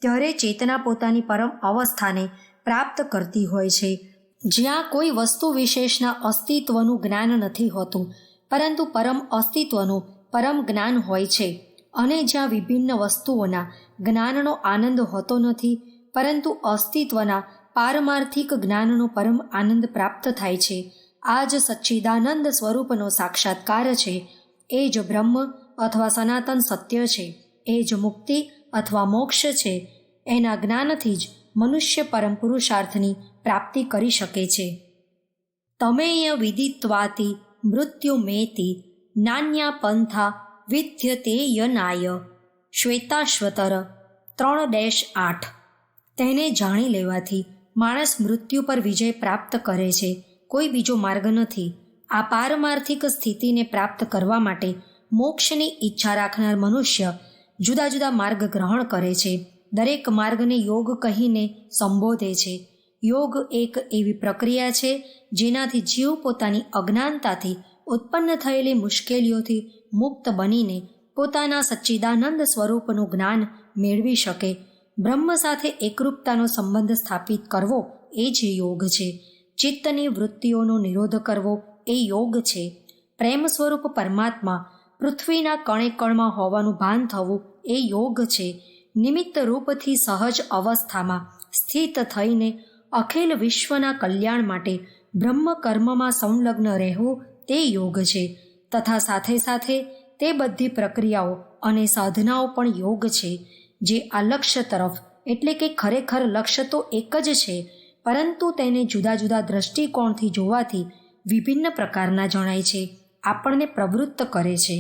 ત્યારે ચેતના પોતાની પરમ અવસ્થાને પ્રાપ્ત કરતી હોય છે, જ્યાં કોઈ વસ્તુ વિશેષના અસ્તિત્વનું જ્ઞાન નથી હોતું, પરંતુ પરમ અસ્તિત્વનું પરમ જ્ઞાન હોય છે અને જ્યાં વિભિન્ન વસ્તુઓના જ્ઞાનનો આનંદ હોતો નથી, પરંતુ અસ્તિત્વના પારમાર્થિક જ્ઞાનનો પરમ આનંદ પ્રાપ્ત થાય છે. આ જ સચ્ચિદાનંદ સ્વરૂપનો સાક્ષાત્કાર છે. એ જ બ્રહ્મ અથવા સનાતન સત્ય છે. એ જ મુક્તિ અથવા મોક્ષ છે. એના જ્ઞાનથી જ મનુષ્ય પરમ પુરુષાર્થની પ્રાપ્તિ કરી શકે છે. તમેય વિદિત્વાતિ મૃત્યુ મેતિ નાન્યા પંથા વિદ્યતે યનાય. શ્વેતાશ્વતર 3-8. તેને જાણી લેવાથી માણસ મૃત્યુ પર વિજય પ્રાપ્ત કરે છે. કોઈ બીજો માર્ગ નથી. આ પારમાર્થિક સ્થિતિને પ્રાપ્ત કરવા માટે મોક્ષની ઈચ્છા રાખનાર મનુષ્ય જુદા જુદા માર્ગ ગ્રહણ કરે છે. દરેક માર્ગને યોગ કહીને સંબોધે છે. યોગ એક એવી પ્રક્રિયા છે જેનાથી જીવ પોતાની અજ્ઞાનતાથી ઉત્પન્ન થયેલી મુશ્કેલીઓથી મુક્ત બનીને પોતાના સચ્ચિદાનંદ સ્વરૂપનું જ્ઞાન મેળવી શકે. બ્રહ્મ સાથે એકરૂપતાનો સંબંધ સ્થાપિત કરવો એ જ યોગ છે. ચિત્તની વૃત્તિઓનો નિરોધ કરવો એ યોગ છે. પ્રેમ સ્વરૂપ પરમાત્મા પૃથ્વીના કણે કણમાં હોવાનું ભાન થવું એ યોગ છે. નિમિત્ત રૂપથી સહજ અવસ્થામાં સ્થિત થઈને અખિલ વિશ્વના કલ્યાણ માટે બ્રહ્મ કર્મમાં સંલગ્ન રહેવું તે યોગ છે. તથા સાથે સાથે તે બધી પ્રક્રિયાઓ અને સાધનાઓ પણ યોગ છે જે આ લક્ષ્ય તરફ, એટલે કે ખરેખર લક્ષ્ય તો એક જ છે, પરંતુ તેને જુદા જુદા દ્રષ્ટિકોણથી જોવાથી વિભિન્ન પ્રકારના જણાય છે, આપણને પ્રવૃત્ત કરે છે.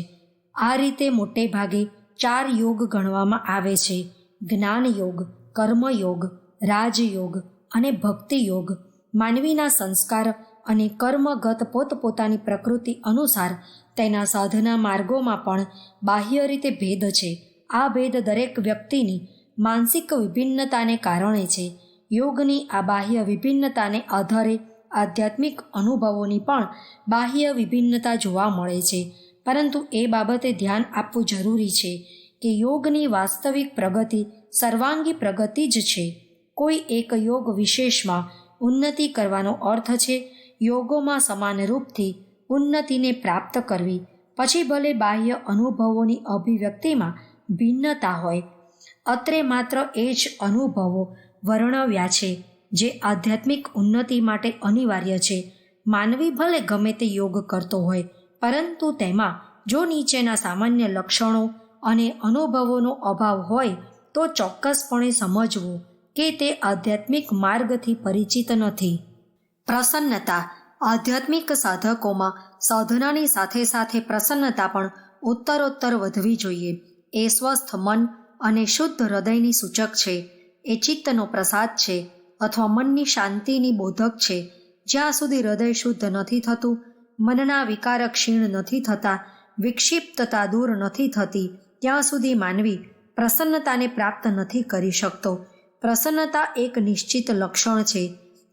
આ રીતે મોટે ભાગે 4 યોગ ગણવામાં આવે છે: જ્ઞાન યોગ, કર્મયોગ, રાજયોગ અને ભક્તિ યોગ. માનવીના સંસ્કાર અને કર્મગત પોતપોતાની પ્રકૃતિ અનુસાર તેના સાધના માર્ગોમાં પણ બાહ્ય રીતે ભેદ છે. આ ભેદ દરેક વ્યક્તિની માનસિક વિભિન્નતાને કારણે છે. યોગની આ બાહ્ય વિભિન્નતાને આધારે આધ્યાત્મિક અનુભવોની પણ બાહ્ય વિભિન્નતા જોવા મળે છે. પરંતુ એ બાબતે ધ્યાન આપવું જરૂરી છે કે યોગની વાસ્તવિક પ્રગતિ સર્વાંગી પ્રગતિ જ છે. કોઈ એક યોગ વિશેષમાં ઉન્નતિ કરવાનો અર્થ છે યોગોમાં સમાન રૂપથી ઉન્નતિને પ્રાપ્ત કરવી. પછી ભલે બાહ્ય અનુભવોની અભિવ્યક્તિમાં ભિન્નતા હોય. અત્રે માત્ર એ જ અનુભવો વર્ણવ્યા છે જે આધ્યાત્મિક ઉન્નતિ માટે અનિવાર્ય છે. માનવી ભલે ગમે તે યોગ કરતો હોય, પરંતુ તેમાં જો નીચેના સામાન્ય લક્ષણો અને અનુભવોનો અભાવ હોય તો ચોક્કસપણે સમજવું કે તે આધ્યાત્મિક માર્ગથી પરિચિત નથી. પ્રસન્નતા. આધ્યાત્મિક સાધકોમાં સાધનાની સાથે સાથે પ્રસન્નતા પણ ઉત્તરોત્તર વધવી જોઈએ. એ સ્વસ્થ મન અને શુદ્ધ હૃદયની સૂચક છે. એ ચિત્તનો પ્રસાદ છે અથવા મનની શાંતિની બોધક છે. જ્યાં સુધી હૃદય શુદ્ધ નથી થતું, મનના વિકાર ક્ષીણ નથી થતા, વિક્ષિપ્તતા દૂર નથી થતી, ત્યાં સુધી માનવી પ્રસન્નતાને પ્રાપ્ત નથી કરી શકતો. પ્રસન્નતા એક નિશ્ચિત લક્ષણ છે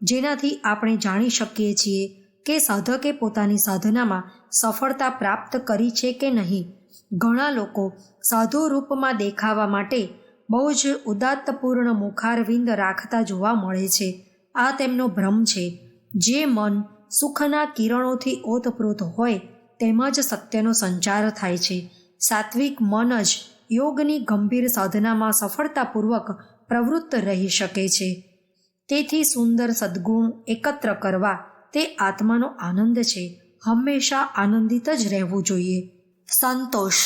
જેનાથી આપણે જાણી શકીએ છીએ કે સાધકે પોતાની સાધનામાં સફળતા પ્રાપ્ત કરી છે કે નહીં. ઘણા લોકો સાધુ રૂપમાં દેખાવા માટે બહુ જ ઉદાત્તપૂર્ણ મુખારવિંદ રાખતા જોવા મળે છે. આ તેમનો ભ્રમ છે. જે મન સુખના કિરણોથી ઓતપ્રોત હોય તેમાં જ સત્યનો સંચાર થાય છે. સાત્વિક મન જ યોગની ગંભીર સાધનામાં સફળતાપૂર્વક પ્રવૃત્ત રહી શકે છે. તેથી સુંદર સદ્ગુણ એકત્ર કરવા તે આત્માનો આનંદ છે. હંમેશા આનંદિત જ રહેવું જોઈએ. સંતોષ.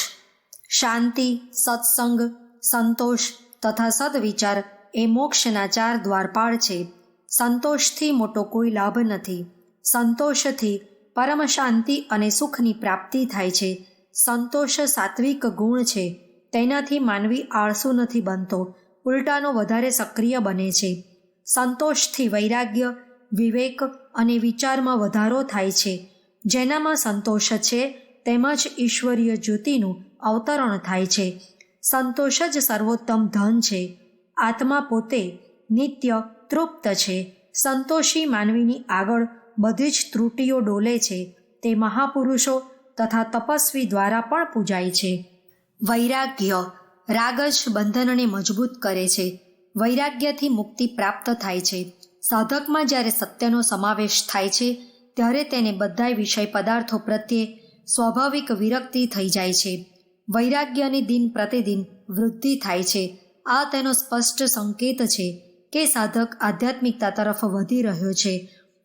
શાંતિ, સત્સંગ, સંતોષ તથા સદવિચાર એ મોક્ષના 4 દ્વારપાળ છે. સંતોષથી મોટો કોઈ લાભ નથી. સંતોષથી પરમ શાંતિ અને સુખની પ્રાપ્તિ થાય છે. સંતોષ સાત્વિક ગુણ છે. તેનાથી માનવી આળસુ નથી બનતો, ઉલટાનો વધારે સક્રિય બને છે. સંતોષથી વૈરાગ્ય, વિવેક અને વિચારમાં વધારો થાય છે. જેનામાં સંતોષ છે તેમાં જ ઈશ્વરીય જ્યોતિનું અવતરણ થાય છે. સંતોષ જ સર્વોત્તમ ધન છે. આત્મા પોતે નિત્ય તૃપ્ત છે. સંતોષી માનવીની આગળ બધી જ ત્રુટીઓ ડોલે છે. તે મહાપુરુષો તથા તપસ્વી દ્વારા પણ પૂજાય છે. વૈરાગ્ય. રાગ જ બંધનને મજબૂત કરે છે. વૈરાગ્યથી મુક્તિ પ્રાપ્ત થાય છે. સાધકમાં જ્યારે સત્યનો સમાવેશ થાય છે ત્યારે તેને બધાય વિષય પદાર્થો પ્રત્યે સ્વાભાવિક વિરક્તિ થઈ જાય છે. વૈરાગ્યની દિન પ્રતિદિન વૃદ્ધિ થાય છે. આ તેનો સ્પષ્ટ સંકેત છે કે સાધક આધ્યાત્મિકતા તરફ વધી રહ્યો છે.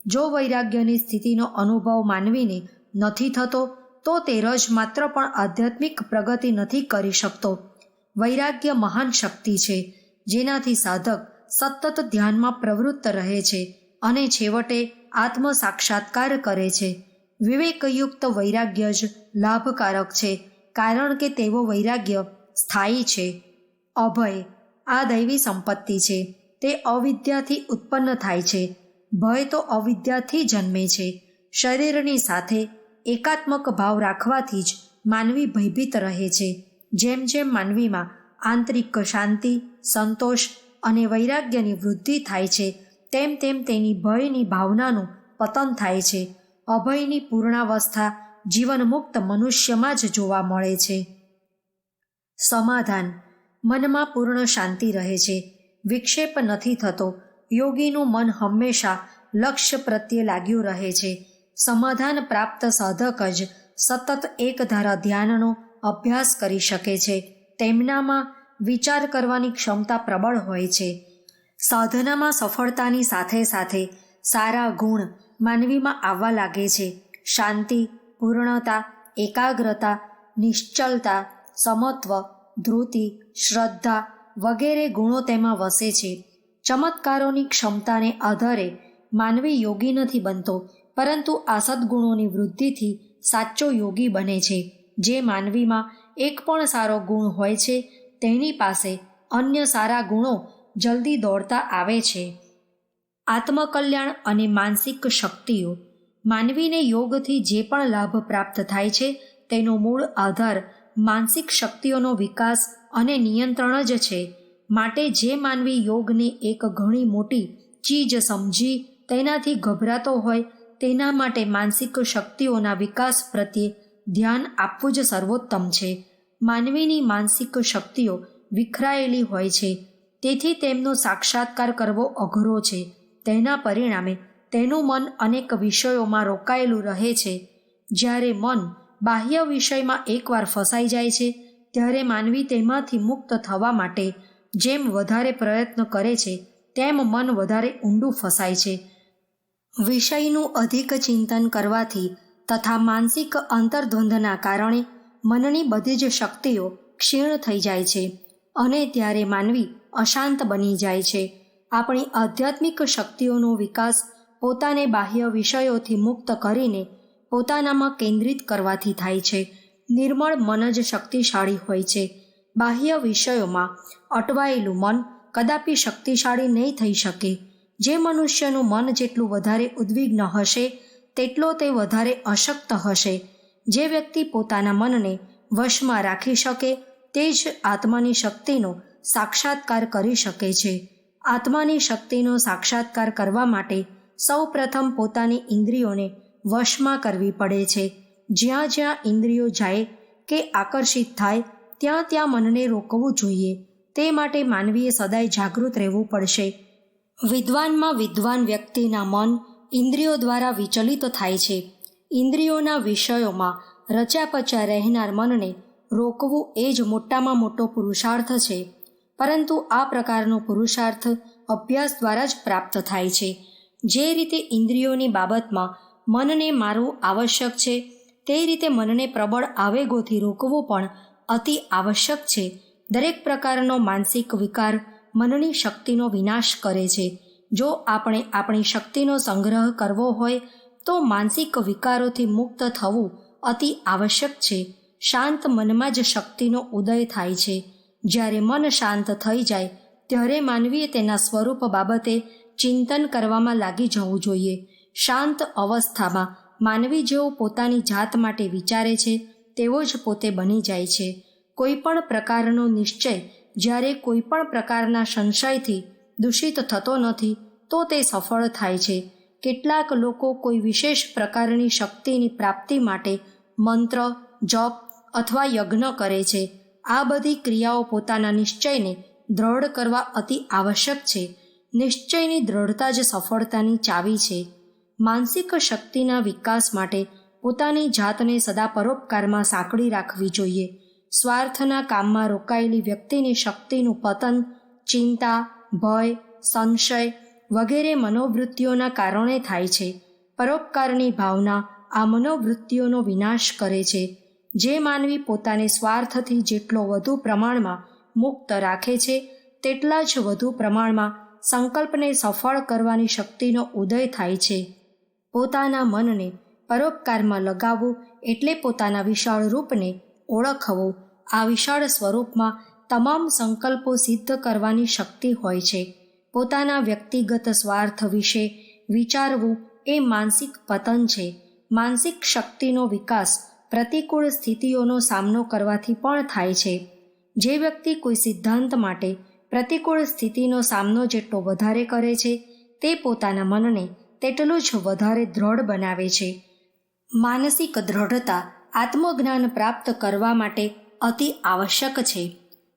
જો વૈરાગ્યની સ્થિતિનો અનુભવ માનવીને નથી થતો તો તે રજ માત્ર પણ આધ્યાત્મિક પ્રગતિ નથી કરી શકતો. વૈરાગ્ય મહાન શક્તિ છે જેનાથી સાધક સતત ધ્યાનમાં પ્રવૃત્ત રહે છે અને છેવટે આત્મ સાક્ષાત્કાર કરે છે. વિવેકયુક્ત વૈરાગ્ય જ લાભકારક છે, કારણ કે તેવો વૈરાગ્ય સ્થાયી છે. અભય આ દૈવી સંપત્તિ છે. તે અવિદ્યાથી ઉત્પન્ન થાય છે. ભય તો અવિદ્યાથી જન્મે છે. શરીરની સાથે એકાત્મક ભાવ રાખવાથી જ માનવી ભયભીત રહે છે. જેમ જેમ માનવીમાં આંતરિક શાંતિ, સંતોષ અને વૈરાગ્યની વૃદ્ધિ થાય છે તેમ તેમ તેની ભયની ભાવનાનું પતન થાય છે. અભયની પૂર્ણાવસ્થા જીવનમુક્ત મનુષ્યમાં જ જોવા મળે છે. સમાધાન મનમાં પૂર્ણ શાંતિ રહે છે. વિક્ષેપ નથી થતો. યોગીનું મન હંમેશા લક્ષ્ય પ્રત્યે લાગ્યું રહે છે. સમાધાન પ્રાપ્ત સાધક જ સતત એકધારા ધ્યાનનો અભ્યાસ કરી શકે છે. તેમનામાં વિચાર કરવાની ક્ષમતા પ્રબળ હોય છે. સાધનામાં સફળતાની સાથે સાથે સારા ગુણ માનવીમાં આવવા લાગે છે. શાંતિ, પૂર્ણતા, એકાગ્રતા, નિશ્ચલતા, સમત્વ, ધૃતિ, શ્રદ્ધા વગેરે ગુણો તેમાં વસે છે. ચમત્કારોની ક્ષમતાને આધારે માનવી યોગી નથી બનતો, પરંતુ આ સદ્ગુણોની વૃદ્ધિથી સાચો યોગી બને છે. જે માનવીમાં એક પણ સારો ગુણ હોય છે તેની પાસે અન્ય સારા ગુણો જલ્દી દોડતા આવે છે. આત્મકલ્યાણ અને માનસિક શક્તિઓ માનવીને યોગથી જે પણ લાભ પ્રાપ્ત થાય છે તેનો મૂળ આધાર માનસિક શક્તિઓનો વિકાસ અને નિયંત્રણ જ છે. માટે જે માનવી યોગને એક ઘણી મોટી ચીજ સમજી તેનાથી ગભરાતો હોય તેના માટે માનસિક શક્તિઓના વિકાસ પ્રત્યે ધ્યાન આપવું જ સર્વોત્તમ છે. માનવીની માનસિક શક્તિઓ વિખરાયેલી હોય છે, તેથી તેમનો સાક્ષાત્કાર કરવો અઘરો છે. તેના પરિણામે તેનું મન અનેક વિષયોમાં રોકાયેલું રહે છે. જ્યારે મન બાહ્ય વિષયમાં એકવાર ફસાઈ જાય છે ત્યારે માનવી તેમાંથી મુક્ત થવા માટે જેમ વધારે પ્રયત્ન કરે છે તેમ મન વધારે ઊંડું ફસાય છે. વિષયનું અધિક ચિંતન કરવાથી તથા માનસિક અંતર્દ્વંદના કારણે મનની બધી જ શક્તિઓ ક્ષીણ થઈ જાય છે અને ત્યારે માનવી અશાંત બની જાય છે. આપણી આધ્યાત્મિક શક્તિઓનો વિકાસ પોતાને બાહ્ય વિષયોથી મુક્ત કરીને પોતાનામાં કેન્દ્રિત કરવાથી થાય છે. નિર્મળ મન જ શક્તિશાળી હોય છે. બાહ્ય વિષયોમાં અટવાયેલું મન કદાપી શક્તિશાળી નહીં થઈ શકે. જે મનુષ્યનું મન જેટલું વધારે ઉદ્વિગ્ન હશે તેટલો તે વધારે અશક્ત હશે. જે વ્યક્તિ પોતાના મનને વશમાં રાખી શકે તે જ આત્માની શક્તિનો સાક્ષાત્કાર કરી શકે છે. આત્માની શક્તિનો સાક્ષાત્કાર કરવા માટે સૌ પ્રથમ પોતાની ઇન્દ્રિયોને વશમાં કરવી પડે છે. જ્યાં જ્યાં ઇન્દ્રિયો જાય કે આકર્ષિત થાય ત્યાં ત્યાં મનને રોકવું જોઈએ. તે માટે માનવીએ સદાય જાગૃત રહેવું પડશે. વિદ્વાનમાં વિદ્વાન વ્યક્તિના મન ઇન્દ્રિયો દ્વારા વિચલિત થાય છે. ઇન્દ્રિયોના વિષયોમાં રચ્યાપચ્યા રહેનાર મનને રોકવું એ જ મોટામાં મોટો પુરુષાર્થ છે. પરંતુ આ પ્રકારનો પુરુષાર્થ અભ્યાસ દ્વારા જ પ્રાપ્ત થાય છે. જે રીતે ઇન્દ્રિયોની બાબતમાં મનને મારવું આવશ્યક છે તે રીતે મનને પ્રબળ આવેગોથી રોકવું પણ અતિ આવશ્યક છે. દરેક પ્રકારનો માનસિક વિકાર મનની શક્તિનો વિનાશ કરે છે. જો આપણે આપણી શક્તિનો સંગ્રહ કરવો હોય તો માનસિક વિકારોથી મુક્ત થવું અતિ આવશ્યક છે. શાંત મનમાં જ શક્તિનો ઉદય થાય છે. જ્યારે મન શાંત થઈ જાય ત્યારે માનવીએ તેના સ્વરૂપ બાબતે ચિંતન કરવામાં લાગી જવું જોઈએ. શાંત અવસ્થામાં માનવી જેવો પોતાની જાત માટે વિચારે છે તેવો જ પોતે બની જાય છે. કોઈ પણ પ્રકારનો નિશ્ચય જ્યારે કોઈ પણ પ્રકારના સંશયથી દૂષિત થતો નથી તો તે સફળ થાય છે. કેટલાક લોકો કોઈ વિશેષ પ્રકારની શક્તિની પ્રાપ્તિ માટે મંત્ર, જપ અથવા યજ્ઞ કરે છે. આ બધી ક્રિયાઓ પોતાના નિશ્ચયને દ્રઢ કરવા અતિ આવશ્યક છે. નિશ્ચયની દ્રઢતા જ સફળતાની ચાવી છે. માનસિક શક્તિના વિકાસ માટે પોતાની જાતને સદા પરોપકારમાં સાંકળી રાખવી જોઈએ. સ્વાર્થના કામમાં રોકાયેલી વ્યક્તિની શક્તિનું પતન ચિંતા, ભય, સંશય વગેરે મનોવૃત્તિઓના કારણે થાય છે. પરોપકારની ભાવના આ મનોવૃત્તિઓનો વિનાશ કરે છે. જે માનવી પોતાને સ્વાર્થથી જેટલો વધુ પ્રમાણમાં મુક્ત રાખે છે તેટલા જ વધુ પ્રમાણમાં સંકલ્પને સફળ કરવાની શક્તિનો ઉદય થાય છે. પોતાના મનને પરોપકારમાં લગાવવું એટલે પોતાના વિશાળ રૂપને ઓળખવું. આ વિશાળ સ્વરૂપમાં તમામ સંકલ્પો સિદ્ધ કરવાની શક્તિ હોય છે. પોતાના વ્યક્તિગત સ્વાર્થ વિશે વિચારવું એ માનસિક પતન છે. માનસિક શક્તિનો વિકાસ પ્રતિકૂળ સ્થિતિઓનો સામનો કરવાથી પણ થાય છે. જે વ્યક્તિ કોઈ સિદ્ધાંત માટે પ્રતિકૂળ સ્થિતિનો સામનો જેટલો વધારે કરે છે તે પોતાના મનને તેટલું જ વધારે દ્રઢ બનાવે છે. માનસિક દ્રઢતા આત્મજ્ઞાન પ્રાપ્ત કરવા માટે અતિ આવશ્યક છે.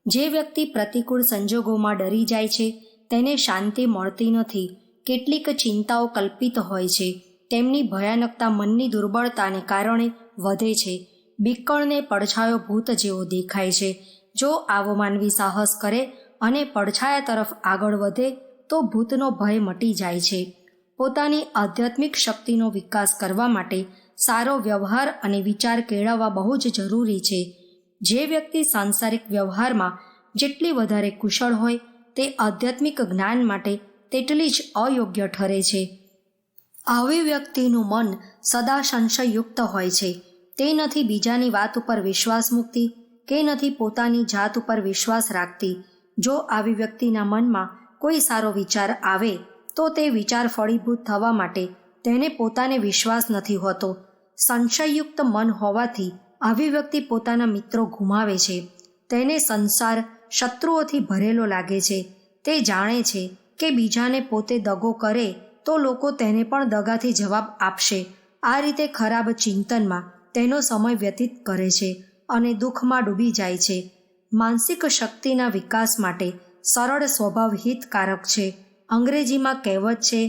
જે વ્યક્તિ પ્રતિકૂળ સંજોગોમાં ડરી જાય છે તેને શાંતિ મળતી નથી. કેટલીક ચિંતાઓ કલ્પિત હોય છે. તેમની ભયાનકતા મનની દુર્બળતાને કારણે વધે છે. બીકણને પડછાયો ભૂત જેવો દેખાય છે. જો આવો માનવી સાહસ કરે અને પડછાયા તરફ આગળ વધે તો ભૂતનો ભય મટી જાય છે. પોતાની આધ્યાત્મિક શક્તિનો વિકાસ કરવા માટે સારો વ્યવહાર અને વિચાર કેળવવા બહુ જ જરૂરી છે. જે વ્યક્તિ સાંસારિક વ્યવહારમાં જેટલી વધારે કુશળ હોય તે આધ્યાત્મિક જ્ઞાન માટે તેટલી જ અયોગ્ય ઠરે છે. આવી વ્યક્તિનું મન સદા સંશયયુક્ત હોય છે. તે નથી બીજાની વાત ઉપર વિશ્વાસ મૂકતી કે નથી પોતાની જાત ઉપર વિશ્વાસ રાખતી. જો આવી વ્યક્તિના મનમાં કોઈ સારો વિચાર આવે તો તે વિચાર ફળીભૂત થવા માટે તેને પોતાને વિશ્વાસ નથી હોતો. સંશયયુક્ત મન હોવાથી આવી વ્યક્તિ પોતાના મિત્રો ગુમાવે છે. તેને સંસાર શત્રુઓથી ભરેલો લાગે છે. તે જાણે છે કે બીજાને પોતે દગો કરે તો લોકો તેને પણ દગાથી જવાબ આપશે. આ રીતે ખરાબ ચિંતનમાં તેનો સમય વ્યતીત કરે છે અને દુઃખમાં ડૂબી જાય છે. માનસિક શક્તિના વિકાસ માટે સરળ સ્વભાવ હિતકારક છે. અંગ્રેજીમાં કહેવત છે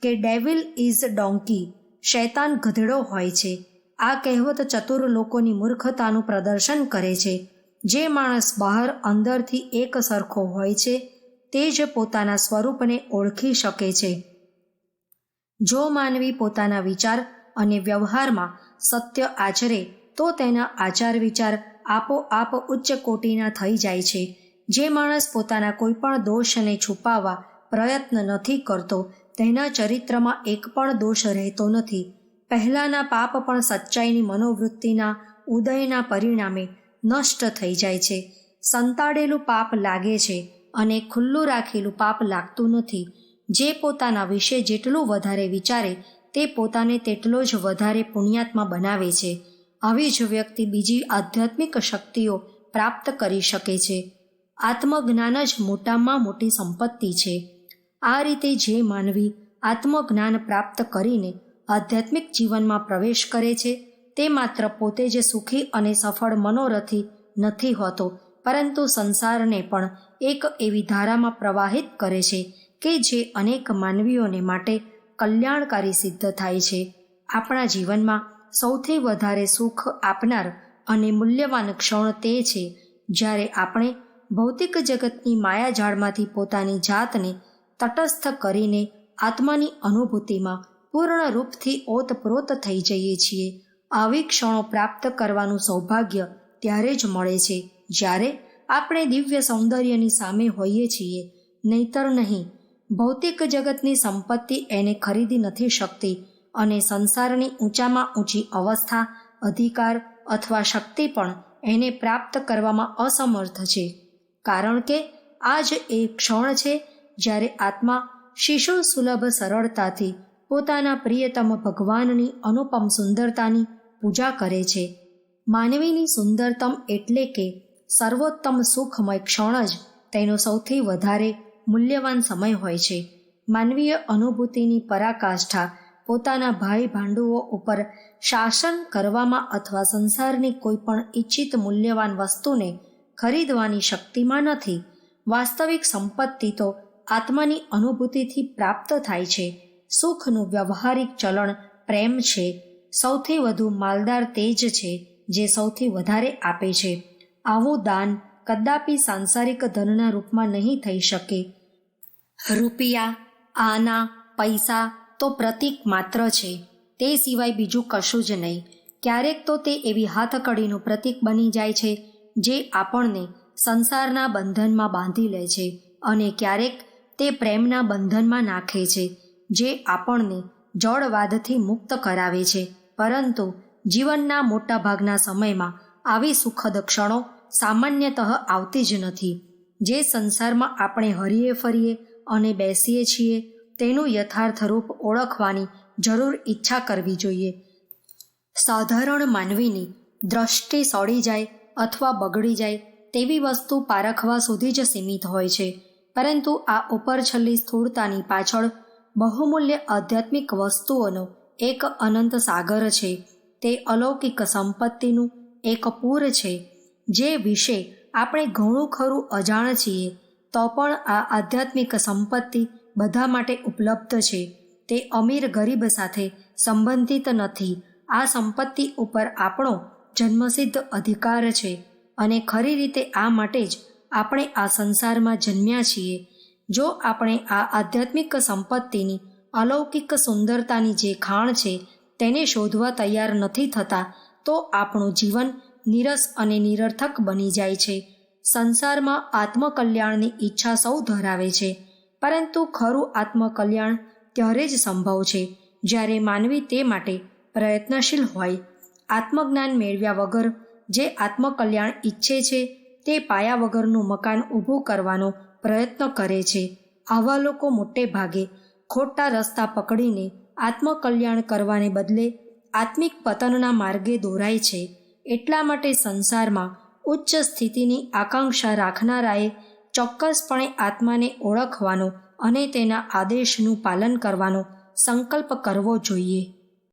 કે ડેવિલ ઇઝ ડોંકી, શૈતાન ગધેડો હોય છે. આ કહેવત ચતુર લોકોની મૂર્ખતાનું પ્રદર્શન કરે છે. જે માણસ બહાર અંદરથી એક સરખો હોય છે તે જ પોતાના સ્વરૂપને ઓળખી શકે છે. જો માનવી પોતાના વિચાર અને વ્યવહારમાં સત્ય આચરે તો તેના આચાર વિચાર આપોઆપ ઉચ્ચ કોટીના થઈ જાય છે. જે માણસ પોતાના કોઈ પણ દોષને છુપાવવા પ્રયત્ન નથી કરતો તેના ચરિત્રમાં એક પણ દોષ રહેતો નથી. પહેલાંના પાપ પણ સચ્ચાઈની મનોવૃત્તિના ઉદયના પરિણામે નષ્ટ થઈ જાય છે. સંતાડેલું પાપ લાગે છે અને ખુલ્લું રાખેલું પાપ લાગતું નથી. જે પોતાના વિશે જેટલું વધારે વિચારે તે પોતાને તેટલો જ વધારે પુણ્યાત્મા બનાવે છે. આવી જ વ્યક્તિ બીજી આધ્યાત્મિક શક્તિઓ પ્રાપ્ત કરી શકે છે. આત્મજ્ઞાન જ મોટામાં મોટી સંપત્તિ છે. આ રીતે જે માનવી આત્મજ્ઞાન પ્રાપ્ત કરીને આધ્યાત્મિક જીવનમાં પ્રવેશ કરે છે તે માત્ર પોતે જ સુખી અને સફળ મનોરથી નથી હોતો, પરંતુ સંસારને પણ એક એવી ધારામાં પ્રવાહિત કરે છે કે જે અનેક માનવીઓને માટે કલ્યાણકારી સિદ્ધ થાય છે. આપણા જીવનમાં સૌથી વધારે સુખ આપનાર અને મૂલ્યવાન ક્ષણ તે છે જ્યારે આપણે ભૌતિક જગતની માયાજાળમાંથી પોતાની જાતને તટસ્થ કરીને આત્માની અનુભૂતિમાં પૂર્ણ રૂપથી ઓતપ્રોત થઈ જઈએ છીએ. આવી ક્ષણો પ્રાપ્ત કરવાનું સૌભાગ્ય ત્યારે જ મળે છે જ્યારે આપણે દિવ્ય સૌંદર્યની સામે હોઈએ છીએ, નહીતર નહીં. ભૌતિક જગતની સંપત્તિ એને ખરીદી નથી શકતી અને સંસારની ઊંચામાં ઊંચી અવસ્થા, અધિકાર અથવા શક્તિ પણ એને પ્રાપ્ત કરવામાં અસમર્થ છે. કારણ કે આ જ એ ક્ષણ છે જ્યારે આત્મા શિશુ સુલભ સરળતાથી પોતાના પ્રિયતમ ભગવાનની અનુપમ સુંદરતાની પૂજા કરે છે. માનવીની સુંદરતમ એટલે કે સર્વોત્તમ સુખમય ક્ષણ જ તેનો સૌથી વધારે મૂલ્યવાન સમય હોય છે. માનવીય અનુભૂતિની પરાકાષ્ઠા પોતાના ભાઈ ભાંડુઓ ઉપર શાસન કરવામાં અથવા સંસારની કોઈ પણ ઈચ્છિત મૂલ્યવાન વસ્તુને ખરીદવાની શક્તિમાં નથી. વાસ્તવિક સંપત્તિ તો આત્માની અનુભૂતિથી પ્રાપ્ત થાય છે. સુખનું વ્યવહારિક ચલણ પ્રેમ છે. સૌથી વધુ માલદાર તે જ છે જે સૌથી વધારે આપે છે. આવું દાન કદાપી સાંસારિક ધનના રૂપમાં નહીં થઈ શકે. રૂપિયા, આના, પૈસા તો પ્રતીક માત્ર છે, તે સિવાય બીજું કશું જ નહીં. ક્યારેક તો તે એવી હાથકડીનું પ્રતીક બની જાય છે જે આપણને સંસારના બંધનમાં બાંધી લે છે, અને ક્યારેક તે પ્રેમના બંધનમાં નાખે છે જે આપણને જળવાદથી મુક્ત કરાવે છે. પરંતુ જીવનના મોટાભાગના સમયમાં આવી સુખદ ક્ષણો સામાન્યતઃ આવતી જ નથી. જે સંસારમાં આપણે હરીએ ફરીએ અને બેસીએ છીએ તેનું યથાર્થ રૂપ ઓળખવાની જરૂર ઈચ્છા કરવી જોઈએ. સાધારણ માનવીની દ્રષ્ટિ સડી જાય અથવા બગડી જાય તેવી વસ્તુ પારખવા સુધી જ સીમિત હોય છે, પરંતુ આ ઉપરછલ્લી સ્થૂળતાની પાછળ બહુમૂલ્ય આધ્યાત્મિક વસ્તુઓનો એક અનંત સાગર છે. તે અલૌકિક સંપત્તિનું એક પૂર છે જે વિશે આપણે ઘણું ખરું અજાણ છીએ, તો પણ આ આધ્યાત્મિક સંપત્તિ બધા માટે ઉપલબ્ધ છે. તે અમીર ગરીબ સાથે સંબંધિત નથી. આ સંપત્તિ ઉપર આપણો જન્મસિદ્ધ અધિકાર છે, અને ખરી રીતે આ માટે જ આપણે આ સંસારમાં જન્મ્યા છીએ. જો આપણે આ આધ્યાત્મિક સંપત્તિની અલૌકિક સુંદરતાની જે ખાણ છે તેને શોધવા તૈયાર નથી થતા, તો આપણું જીવન નીરસ અને નિરર્થક બની જાય છે. સંસારમાં આત્મકલ્યાણની ઈચ્છા સૌ ધરાવે છે, પરંતુ ખરું આત્મકલ્યાણ ત્યારે જ સંભવ છે જ્યારે માનવી તે માટે પ્રયત્નશીલ હોય. આત્મજ્ઞાન મેળવ્યા વગર જે આત્મકલ્યાણ ઈચ્છે છે તે પાયા વગરનું મકાન ઊભું કરવાનો પ્રયત્ન કરે છે. આવા લોકો મોટે ભાગે ખોટા રસ્તા પકડીને આત્મકલ્યાણ કરવાને બદલે આત્મિક પતનના માર્ગે દોરાય છે. એટલા માટે સંસારમાં ઉચ્ચ સ્થિતિની આકાંક્ષા રાખનારાએ ચોક્કસપણે આત્માને ઓળખવાનો અને તેના આદેશનું પાલન કરવાનો સંકલ્પ કરવો જોઈએ.